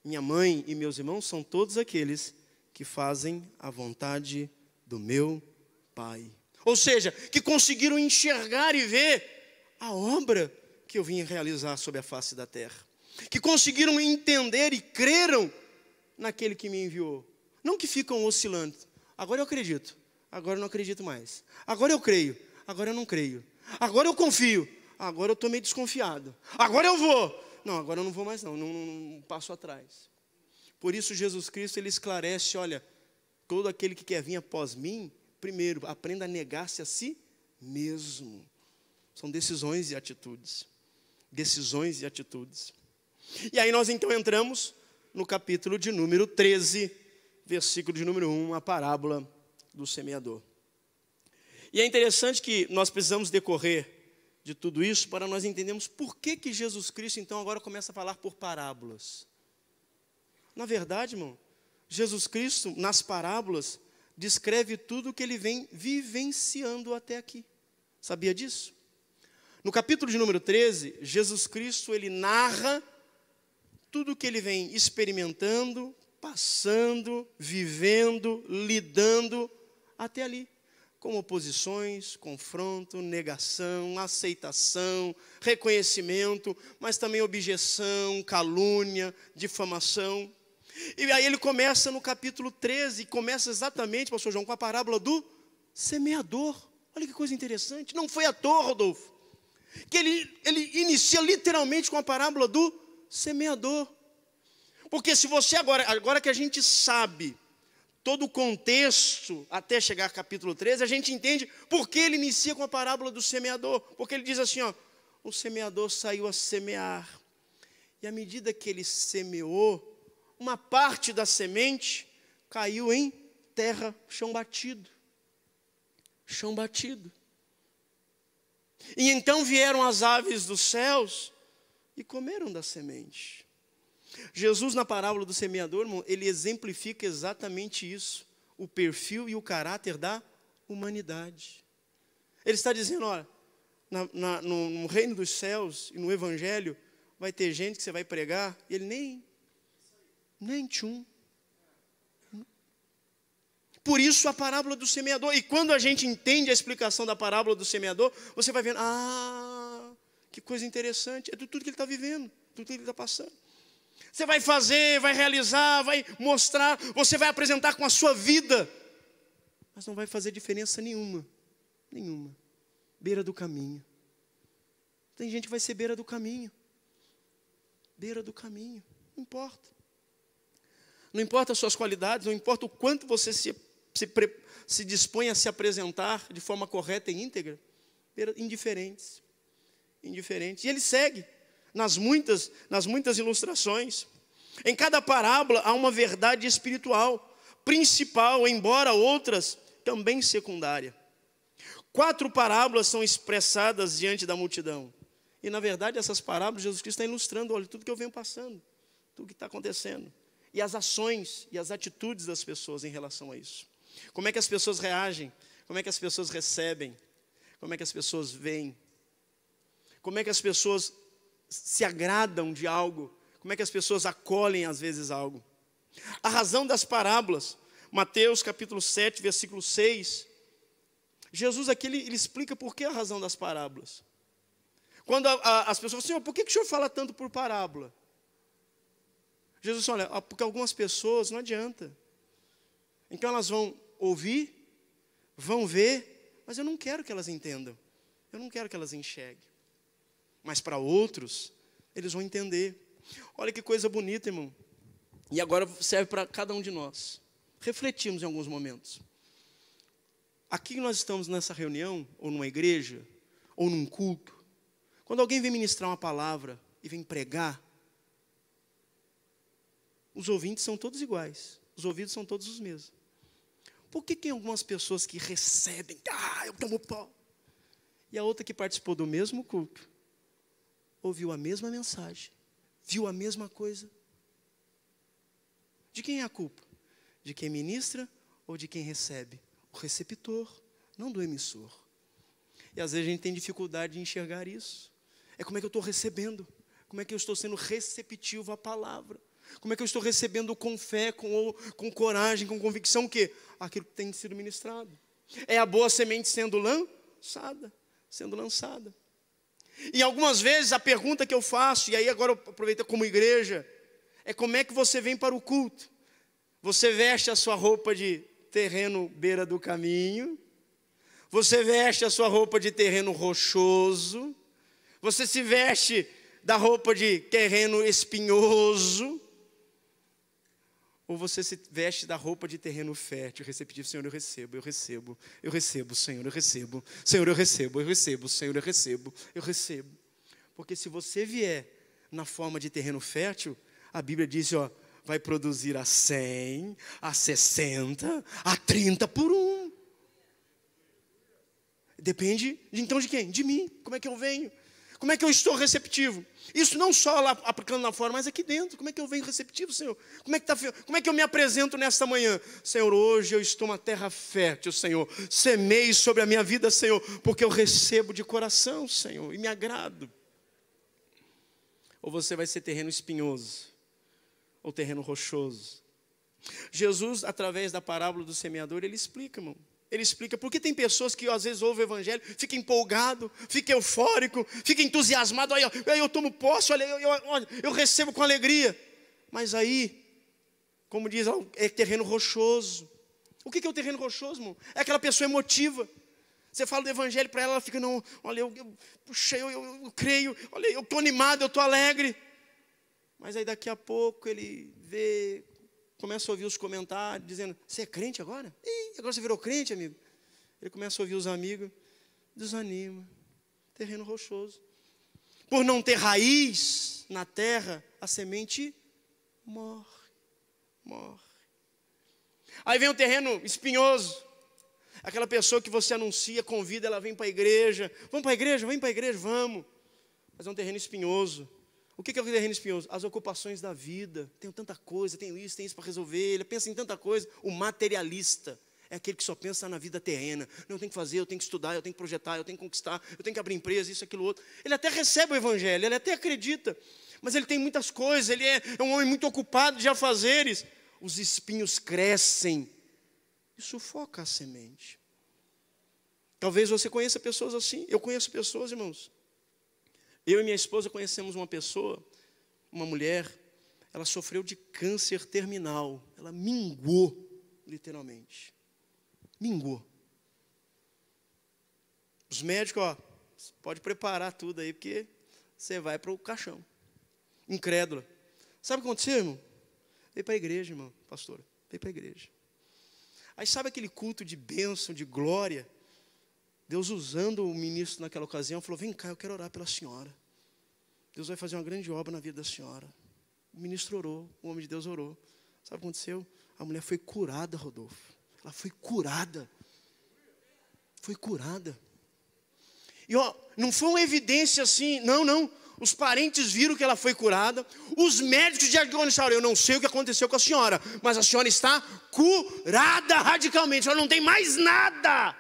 Minha mãe e meus irmãos são todos aqueles que fazem a vontade do meu Pai. Ou seja, que conseguiram enxergar e ver a obra que eu vim realizar sobre a face da terra. Que conseguiram entender e creram naquele que me enviou. Não que ficam oscilando. Agora eu acredito, agora eu não acredito mais. Agora eu creio, agora eu não creio. Agora eu confio, agora eu estou meio desconfiado. Agora eu vou. Não, agora eu não vou mais não passo atrás. Por isso Jesus Cristo, ele esclarece, olha, todo aquele que quer vir após mim, primeiro, aprenda a negar-se a si mesmo. São decisões e atitudes. Decisões e atitudes. E aí nós então entramos no capítulo de número 13, versículo de número 1, a parábola do semeador. E é interessante que nós precisamos decorrer de tudo isso para nós entendermos por que Jesus Cristo então agora começa a falar por parábolas. Na verdade, irmão, Jesus Cristo nas parábolas descreve tudo o que ele vem vivenciando até aqui. Sabia disso? No capítulo de número 13, Jesus Cristo ele narra tudo o que ele vem experimentando, passando, vivendo, lidando até ali. Com oposições, confronto, negação, aceitação, reconhecimento, mas também objeção, calúnia, difamação. E aí ele começa no capítulo 13, começa exatamente, pastor João, com a parábola do semeador. Olha que coisa interessante, não foi à toa, Rodolfo, que ele inicia literalmente com a parábola do semeador. Porque se você agora que a gente sabe todo o contexto até chegar ao capítulo 13, a gente entende por que ele inicia com a parábola do semeador. Porque ele diz assim, o semeador saiu a semear. E à medida que ele semeou, uma parte da semente caiu em terra, chão batido. Chão batido. E então vieram as aves dos céus e comeram da semente. Jesus, na parábola do semeador, irmão, ele exemplifica exatamente isso, o perfil e o caráter da humanidade. Ele está dizendo, olha, no reino dos céus e no evangelho, vai ter gente que você vai pregar, e ele nem tchum. Por isso a parábola do semeador, e quando a gente entende a explicação da parábola do semeador, você vai vendo, que coisa interessante, é tudo que ele está vivendo, tudo que ele está passando. Você vai fazer, vai realizar, vai mostrar, você vai apresentar com a sua vida, mas não vai fazer diferença nenhuma. Beira do caminho. Tem gente que vai ser beira do caminho. Beira do caminho, não importa. Não importa as suas qualidades, não importa o quanto você se dispõe a se apresentar de forma correta e íntegra, indiferentes. Indiferentes. E ele segue nas muitas ilustrações. Em cada parábola há uma verdade espiritual, principal, embora outras também secundária. 4 parábolas são expressadas diante da multidão. E, na verdade, essas parábolas, Jesus Cristo está ilustrando, olha, tudo que eu venho passando, tudo que está acontecendo. E as ações e as atitudes das pessoas em relação a isso. Como é que as pessoas reagem? Como é que as pessoas recebem? Como é que as pessoas veem? Como é que as pessoas se agradam de algo? Como é que as pessoas acolhem, às vezes, algo? A razão das parábolas, Mateus capítulo 7, versículo 6. Jesus aqui, ele explica por que a razão das parábolas. Quando as pessoas falam, Senhor, por que o Senhor fala tanto por parábola? Jesus diz, olha, porque algumas pessoas não adianta. Então elas vão ouvir, vão ver, mas eu não quero que elas entendam. Eu não quero que elas enxerguem. Mas para outros, eles vão entender. Olha que coisa bonita, irmão. E agora serve para cada um de nós. Refletimos em alguns momentos. Aqui nós estamos nessa reunião, ou numa igreja, ou num culto. Quando alguém vem ministrar uma palavra e vem pregar, os ouvintes são todos iguais. Os ouvidos são todos os mesmos. Por que tem algumas pessoas que recebem, eu tomo pó? E a outra que participou do mesmo culto, ouviu a mesma mensagem, viu a mesma coisa? De quem é a culpa? De quem ministra ou de quem recebe? O receptor, não do emissor. E às vezes a gente tem dificuldade de enxergar isso. É como é que eu estou recebendo? Como é que eu estou sendo receptivo à palavra? Como é que eu estou recebendo com fé, com coragem, com convicção que aquilo que tem sido ministrado? É a boa semente sendo lançada. E algumas vezes a pergunta que eu faço, e aí agora eu aproveito como igreja, é como é que você vem para o culto? Você veste a sua roupa de terreno beira do caminho, você veste a sua roupa de terreno rochoso, você se veste da roupa de terreno espinhoso, ou você se veste da roupa de terreno fértil, receptivo. Senhor, eu recebo, Senhor, eu recebo, Senhor, eu recebo, Senhor, eu recebo. Porque se você vier na forma de terreno fértil, a Bíblia diz, vai produzir a 100, a 60, a 30 por 1. Depende, então, de quem? De mim. Como é que eu venho? Como é que eu estou receptivo? Isso não só lá aplicando lá fora, mas aqui dentro. Como é que eu venho receptivo, Senhor? Como é que eu me apresento nesta manhã? Senhor, hoje eu estou uma terra fértil, Senhor. Semeie sobre a minha vida, Senhor, porque eu recebo de coração, Senhor, e me agrado. Ou você vai ser terreno espinhoso, ou terreno rochoso. Jesus, através da parábola do semeador, ele explica, irmão. Ele explica porque tem pessoas que às vezes ouvem o evangelho, fica empolgado, fica eufórico, fica entusiasmado, aí eu tomo posse, olha, eu recebo com alegria. Mas aí, como diz, é terreno rochoso. O que é o terreno rochoso, irmão? É aquela pessoa emotiva. Você fala do evangelho para ela, ela fica, não, olha, eu creio, olha, eu estou animado, eu estou alegre. Mas aí daqui a pouco ele vê, começa a ouvir os comentários, dizendo, você é crente agora? Ih, agora você virou crente, amigo? Ele começa a ouvir os amigos, desanima, terreno rochoso. Por não ter raiz na terra, a semente morre. Aí vem o terreno espinhoso, aquela pessoa que você anuncia, convida, ela vem para a igreja. Vamos para a igreja? Vem para a igreja, vamos. Mas é um terreno espinhoso. O que é o terreno espinhoso? As ocupações da vida. Tenho tanta coisa, tenho isso para resolver. Ele pensa em tanta coisa. O materialista é aquele que só pensa na vida terrena. Não, eu tenho que fazer, eu tenho que estudar, eu tenho que projetar, eu tenho que conquistar, eu tenho que abrir empresa, isso, aquilo, outro. Ele até recebe o evangelho, ele até acredita. Mas ele tem muitas coisas, ele é um homem muito ocupado de afazeres. Os espinhos crescem e sufoca a semente. Talvez você conheça pessoas assim. Eu conheço pessoas, irmãos. Eu e minha esposa conhecemos uma pessoa, uma mulher, ela sofreu de câncer terminal. Ela mingou, literalmente. Mingou. Os médicos, pode preparar tudo aí, porque você vai para o caixão. Incrédula. Sabe o que aconteceu, irmão? Veio para a igreja, irmão, pastora. Veio para a igreja. Aí sabe aquele culto de bênção, de glória? Deus usando o ministro naquela ocasião, falou, vem cá, eu quero orar pela senhora. Deus vai fazer uma grande obra na vida da senhora. O ministro orou, o homem de Deus orou. Sabe o que aconteceu? A mulher foi curada, Rodolfo. Ela foi curada. Foi curada. E ó, não foi uma evidência assim, não. Os parentes viram que ela foi curada. Os médicos diagnosticaram, eu não sei o que aconteceu com a senhora, mas a senhora está curada radicalmente. Ela não tem mais nada.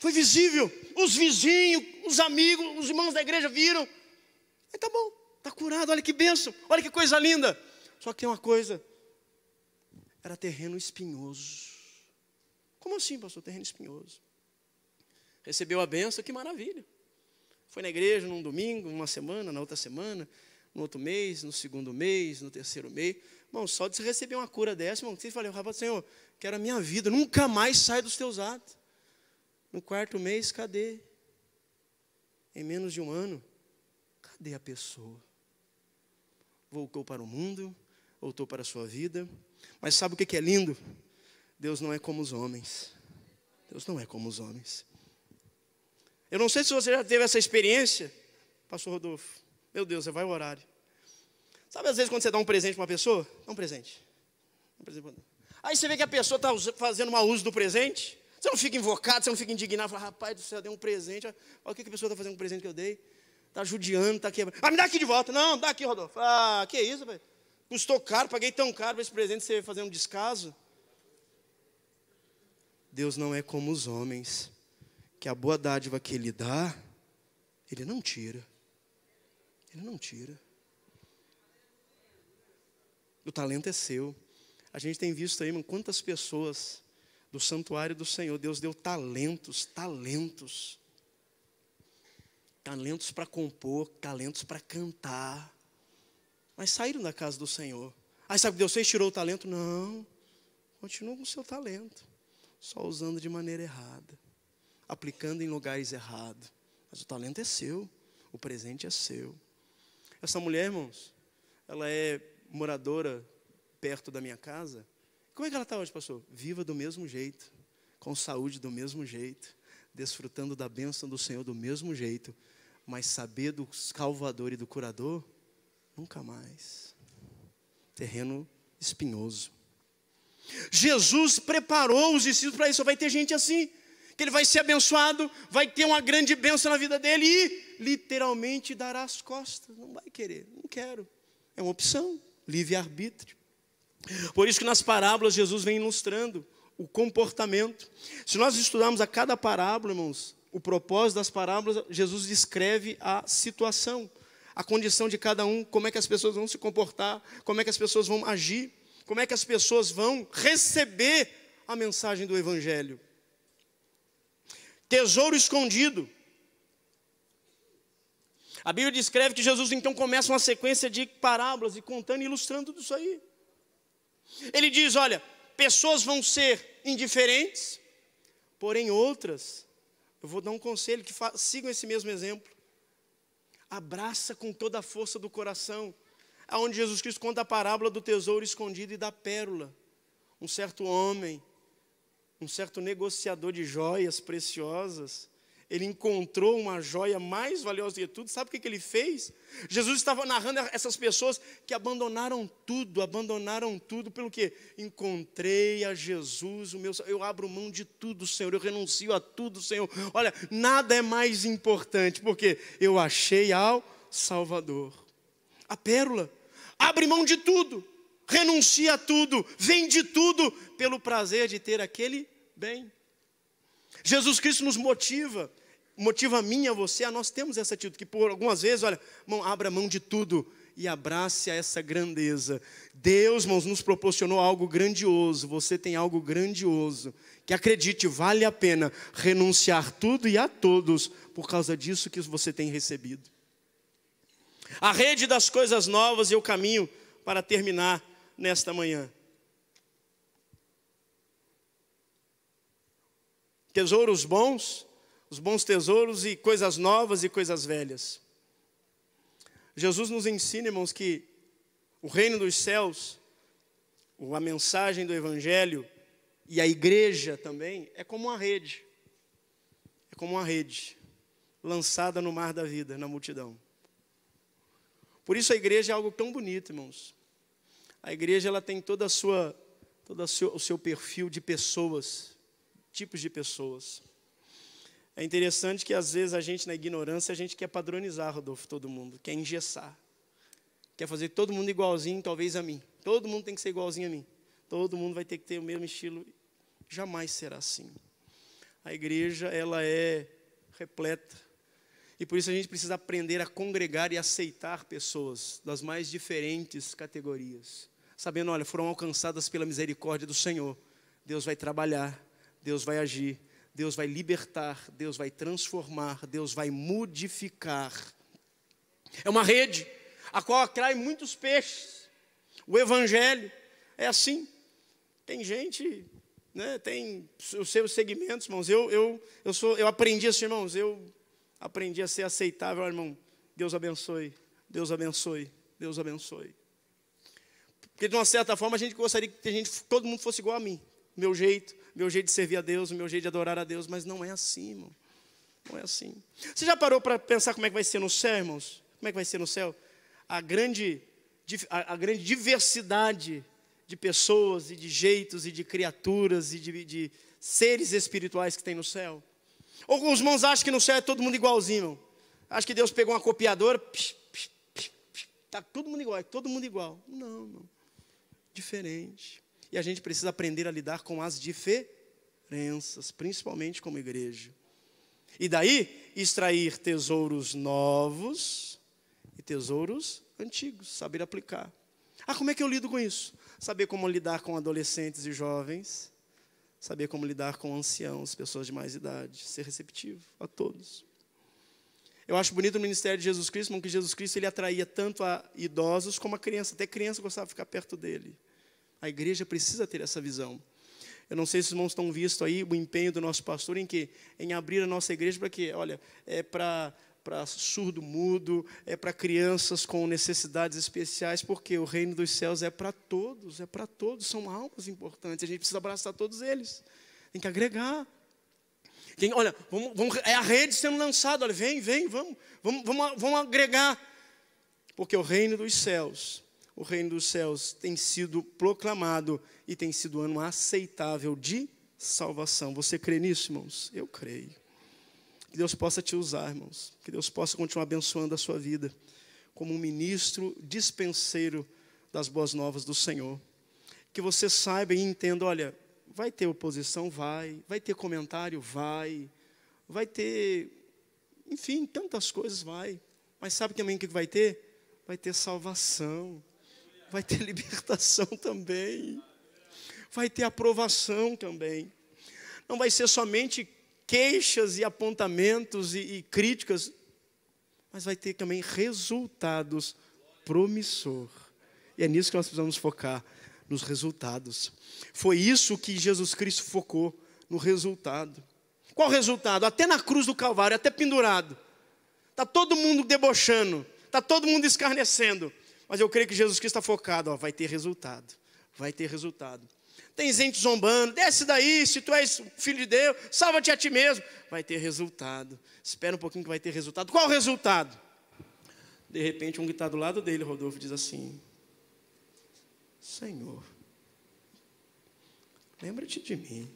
Foi visível. Os vizinhos, os amigos, os irmãos da igreja viram. E tá bom, está curado, olha que bênção, olha que coisa linda. Só que tem uma coisa, era terreno espinhoso. Como assim, pastor, terreno espinhoso? Recebeu a bênção, que maravilha. Foi na igreja num domingo, uma semana, na outra semana, no outro mês, no segundo mês, no terceiro mês. Bom, só de você receber uma cura dessa, irmão, você fala, rapaz, Senhor, quero a minha vida, nunca mais sai dos teus atos. No quarto mês, cadê? Em menos de um ano, cadê a pessoa? Voltou para o mundo, voltou para a sua vida. Mas sabe o que é lindo? Deus não é como os homens. Deus não é como os homens. Eu não sei se você já teve essa experiência, pastor Rodolfo. Meu Deus, você vai ao horário. Sabe às vezes quando você dá um presente para uma pessoa? Dá um presente. Aí você vê que a pessoa está fazendo mau uso do presente. Você não fica invocado, você não fica indignado. Fala, rapaz do céu, eu dei um presente. Olha o que a pessoa está fazendo com o presente que eu dei. Está judiando, está quebrando. Ah, me dá aqui de volta. Não, dá aqui, Rodolfo. Ah, que isso, velho? Custou caro, paguei tão caro para esse presente você fazer um descaso. Deus não é como os homens, que a boa dádiva que Ele dá, Ele não tira. Ele não tira. O talento é seu. A gente tem visto aí, irmão, quantas pessoas do santuário do Senhor, Deus deu talentos para compor, talentos para cantar, mas saíram da casa do Senhor. Aí sabe que Deus fez, tirou o talento? Não, continua com o seu talento, só usando de maneira errada, aplicando em lugares errados. Mas o talento é seu, o presente é seu. Essa mulher, irmãos, ela é moradora perto da minha casa. Como é que ela está hoje, pastor? Viva do mesmo jeito, com saúde do mesmo jeito, desfrutando da bênção do Senhor do mesmo jeito, mas saber do Salvador e do Curador, nunca mais. Terreno espinhoso. Jesus preparou os discípulos para isso. Vai ter gente assim, que ele vai ser abençoado, vai ter uma grande bênção na vida dele e literalmente dará as costas. Não vai querer, não quero. É uma opção, livre-arbítrio. Por isso que nas parábolas Jesus vem ilustrando o comportamento. Se nós estudarmos a cada parábola, irmãos, o propósito das parábolas, Jesus descreve a situação, a condição de cada um, como é que as pessoas vão se comportar, como é que as pessoas vão agir, como é que as pessoas vão receber a mensagem do Evangelho. Tesouro escondido. A Bíblia descreve que Jesus então começa uma sequência de parábolas e contando e ilustrando tudo isso aí. Ele diz, olha, pessoas vão ser indiferentes, porém outras, eu vou dar um conselho, que sigam esse mesmo exemplo. Abraça com toda a força do coração, aonde Jesus Cristo conta a parábola do tesouro escondido e da pérola. Um certo homem, um certo negociador de joias preciosas, ele encontrou uma joia mais valiosa de tudo. Sabe o que ele fez? Jesus estava narrando essas pessoas que abandonaram tudo, pelo quê? Encontrei a Jesus, eu abro mão de tudo, Senhor, eu renuncio a tudo, Senhor. Olha, nada é mais importante, porque eu achei ao Salvador. A pérola, abre mão de tudo, renuncia a tudo, vende tudo, pelo prazer de ter aquele bem. Jesus Cristo nos motiva a mim e a você, a nós temos essa atitude, que por algumas vezes, olha, irmão, abra mão de tudo e abrace a essa grandeza. Deus, irmãos, nos proporcionou algo grandioso, você tem algo grandioso, que acredite, vale a pena renunciar tudo e a todos, por causa disso que você tem recebido. A rede das coisas novas e o caminho para terminar nesta manhã. Tesouros bons, os bons tesouros e coisas novas e coisas velhas. Jesus nos ensina, irmãos, que o reino dos céus, a mensagem do Evangelho e a igreja também, é como uma rede. como uma rede lançada no mar da vida, na multidão. Por isso a igreja é algo tão bonito, irmãos. A igreja ela tem todo o seu perfil de pessoas, tipos de pessoas. É interessante que às vezes a gente, na ignorância, a gente quer padronizar, Rodolfo, todo mundo, quer engessar. Quer fazer todo mundo igualzinho, talvez a mim. Todo mundo tem que ser igualzinho a mim. Todo mundo vai ter que ter o mesmo estilo. Jamais será assim. A igreja, ela é repleta. E por isso a gente precisa aprender a congregar e aceitar pessoas das mais diferentes categorias. Sabendo, olha, foram alcançadas pela misericórdia do Senhor. Deus vai trabalhar, Deus vai agir, Deus vai libertar, Deus vai transformar, Deus vai modificar. É uma rede a qual atrai muitos peixes. O evangelho é assim. Tem gente, né, tem os seus segmentos, irmãos. Eu aprendi assim, irmãos, eu aprendi a ser aceitável, irmão. Deus abençoe, Deus abençoe, Deus abençoe. Porque de uma certa forma a gente gostaria que todo mundo fosse igual a mim. Meu jeito de servir a Deus, o meu jeito de adorar a Deus, mas não é assim, irmão. Não é assim. Você já parou para pensar como é que vai ser no céu, irmãos? Como é que vai ser no céu? A grande diversidade de pessoas e de jeitos e de criaturas e de seres espirituais que tem no céu. Ou os irmãos acham que no céu é todo mundo igualzinho, irmão. Acho que Deus pegou uma copiadora, está todo mundo igual, é todo mundo igual. Não, não. Diferente. E a gente precisa aprender a lidar com as diferenças, principalmente como igreja. E daí, extrair tesouros novos e tesouros antigos, saber aplicar. Como é que eu lido com isso? Saber como lidar com adolescentes e jovens, saber como lidar com anciãos, pessoas de mais idade, ser receptivo a todos. Eu acho bonito o ministério de Jesus Cristo, porque Jesus Cristo ele atraía tanto a idosos como a criança, até criança gostava de ficar perto dele. A igreja precisa ter essa visão. Eu não sei se os irmãos estão visto aí o empenho do nosso pastor em abrir a nossa igreja para quê? Olha, é para surdo-mudo, é para crianças com necessidades especiais, porque o reino dos céus é para todos, são almas importantes, a gente precisa abraçar todos eles, tem que agregar. Olha, é a rede sendo lançada, olha, vem, vamos agregar, porque o reino dos céus tem sido proclamado e tem sido um ano aceitável de salvação. Você crê nisso, irmãos? Eu creio. Que Deus possa te usar, irmãos. Que Deus possa continuar abençoando a sua vida como um ministro dispenseiro das boas novas do Senhor. Que você saiba e entenda, olha, vai ter oposição? Vai ter comentário? Vai ter, enfim, tantas coisas, vai. Mas sabe também o que vai ter? Vai ter salvação. Vai ter libertação também. Vai ter aprovação também. Não vai ser somente queixas e apontamentos e críticas, mas vai ter também resultados promissor. E é nisso que nós precisamos focar, nos resultados. Foi isso que Jesus Cristo focou, no resultado. Qual resultado? Até na cruz do Calvário, até pendurado. Está todo mundo debochando, está todo mundo escarnecendo. Mas eu creio que Jesus Cristo está focado, vai ter resultado, vai ter resultado. Tem gente zombando, desce daí, se tu és filho de Deus, salva-te a ti mesmo. Vai ter resultado, espera um pouquinho que vai ter resultado. Qual o resultado? De repente um que está do lado dele, Rodolfo, diz assim: Senhor, lembra-te de mim.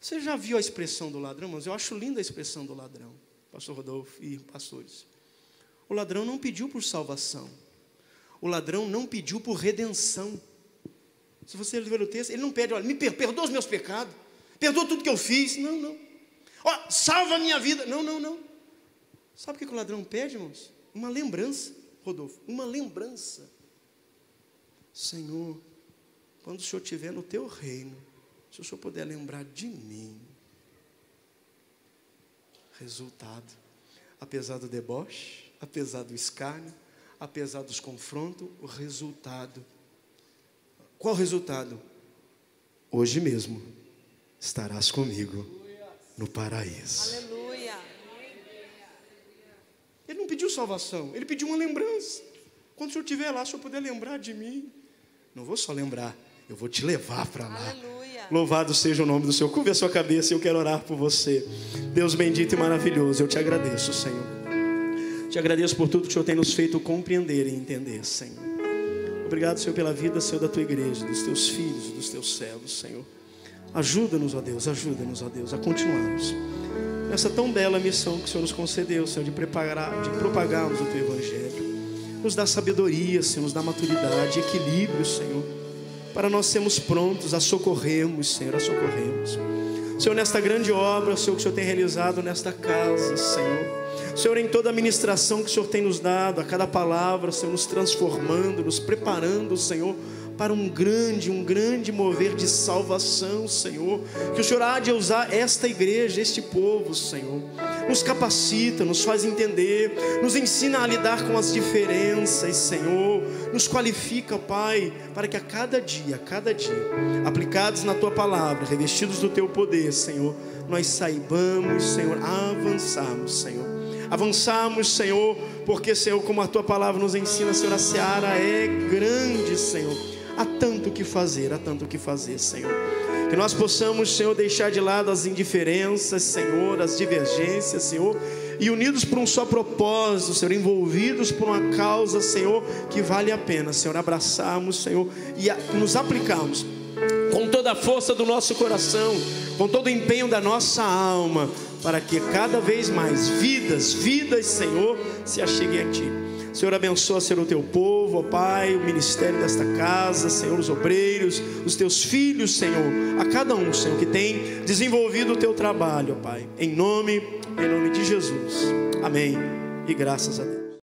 Você já viu a expressão do ladrão, irmãos? Eu acho linda a expressão do ladrão, pastor Rodolfo e pastores. O ladrão não pediu por salvação. O ladrão não pediu por redenção. Se você ler o texto, ele não pede, olha, perdoa os meus pecados, perdoa tudo que eu fiz. Não. Ó, salva a minha vida. Não. Sabe o que o ladrão pede, irmãos? Uma lembrança, Rodolfo, uma lembrança. Senhor, quando o Senhor estiver no teu reino, se o Senhor puder lembrar de mim. Resultado, apesar do deboche, apesar do escárnio, apesar dos confrontos, o resultado. Qual o resultado? Hoje mesmo estarás comigo no paraíso. Aleluia. Ele não pediu salvação, ele pediu uma lembrança. Quando o Senhor estiver lá, se o Senhor puder lembrar de mim. Não vou só lembrar, eu vou te levar para lá. Aleluia. Louvado seja o nome do Senhor. Curve a sua cabeça e eu quero orar por você. Deus bendito e maravilhoso, eu te agradeço, Senhor. Te agradeço por tudo que o Senhor tem nos feito compreender e entender, Senhor. Obrigado, Senhor, pela vida, Senhor, da tua igreja, dos teus filhos, dos teus servos, Senhor. Ajuda-nos, ó Deus, a continuarmos nessa tão bela missão que o Senhor nos concedeu, Senhor, de propagarmos o teu evangelho. Nos dá sabedoria, Senhor, nos dá maturidade, equilíbrio, Senhor, para nós sermos prontos a socorrermos, Senhor, a socorrermos. Senhor, nesta grande obra, Senhor, que o Senhor tem realizado nesta casa, Senhor. Senhor, em toda a ministração que o Senhor tem nos dado, a cada palavra, Senhor, nos transformando, nos preparando, Senhor, para um grande mover de salvação, Senhor. Que o Senhor há de usar esta igreja, este povo, Senhor. Nos capacita, nos faz entender, nos ensina a lidar com as diferenças, Senhor. Nos qualifica, Pai, para que a cada dia, aplicados na Tua palavra, revestidos do Teu poder, Senhor, nós saibamos, Senhor, avançarmos, Senhor. Avançamos, Senhor, porque, Senhor, como a Tua palavra nos ensina, Senhor, a seara é grande, Senhor. Há tanto o que fazer, Senhor. Que nós possamos, Senhor, deixar de lado as indiferenças, Senhor, as divergências, Senhor, e unidos por um só propósito, Senhor, envolvidos por uma causa, Senhor, que vale a pena, Senhor, abraçarmos, Senhor, e nos aplicarmos com toda a força do nosso coração, com todo o empenho da nossa alma, para que cada vez mais vidas, Senhor, se acheguem a Ti. Senhor, abençoa, Senhor, o Teu povo, ó Pai, o ministério desta casa, Senhor, os obreiros, os Teus filhos, Senhor, a cada um, Senhor, que tem desenvolvido o Teu trabalho, ó Pai, em nome de Jesus, amém, e graças a Deus.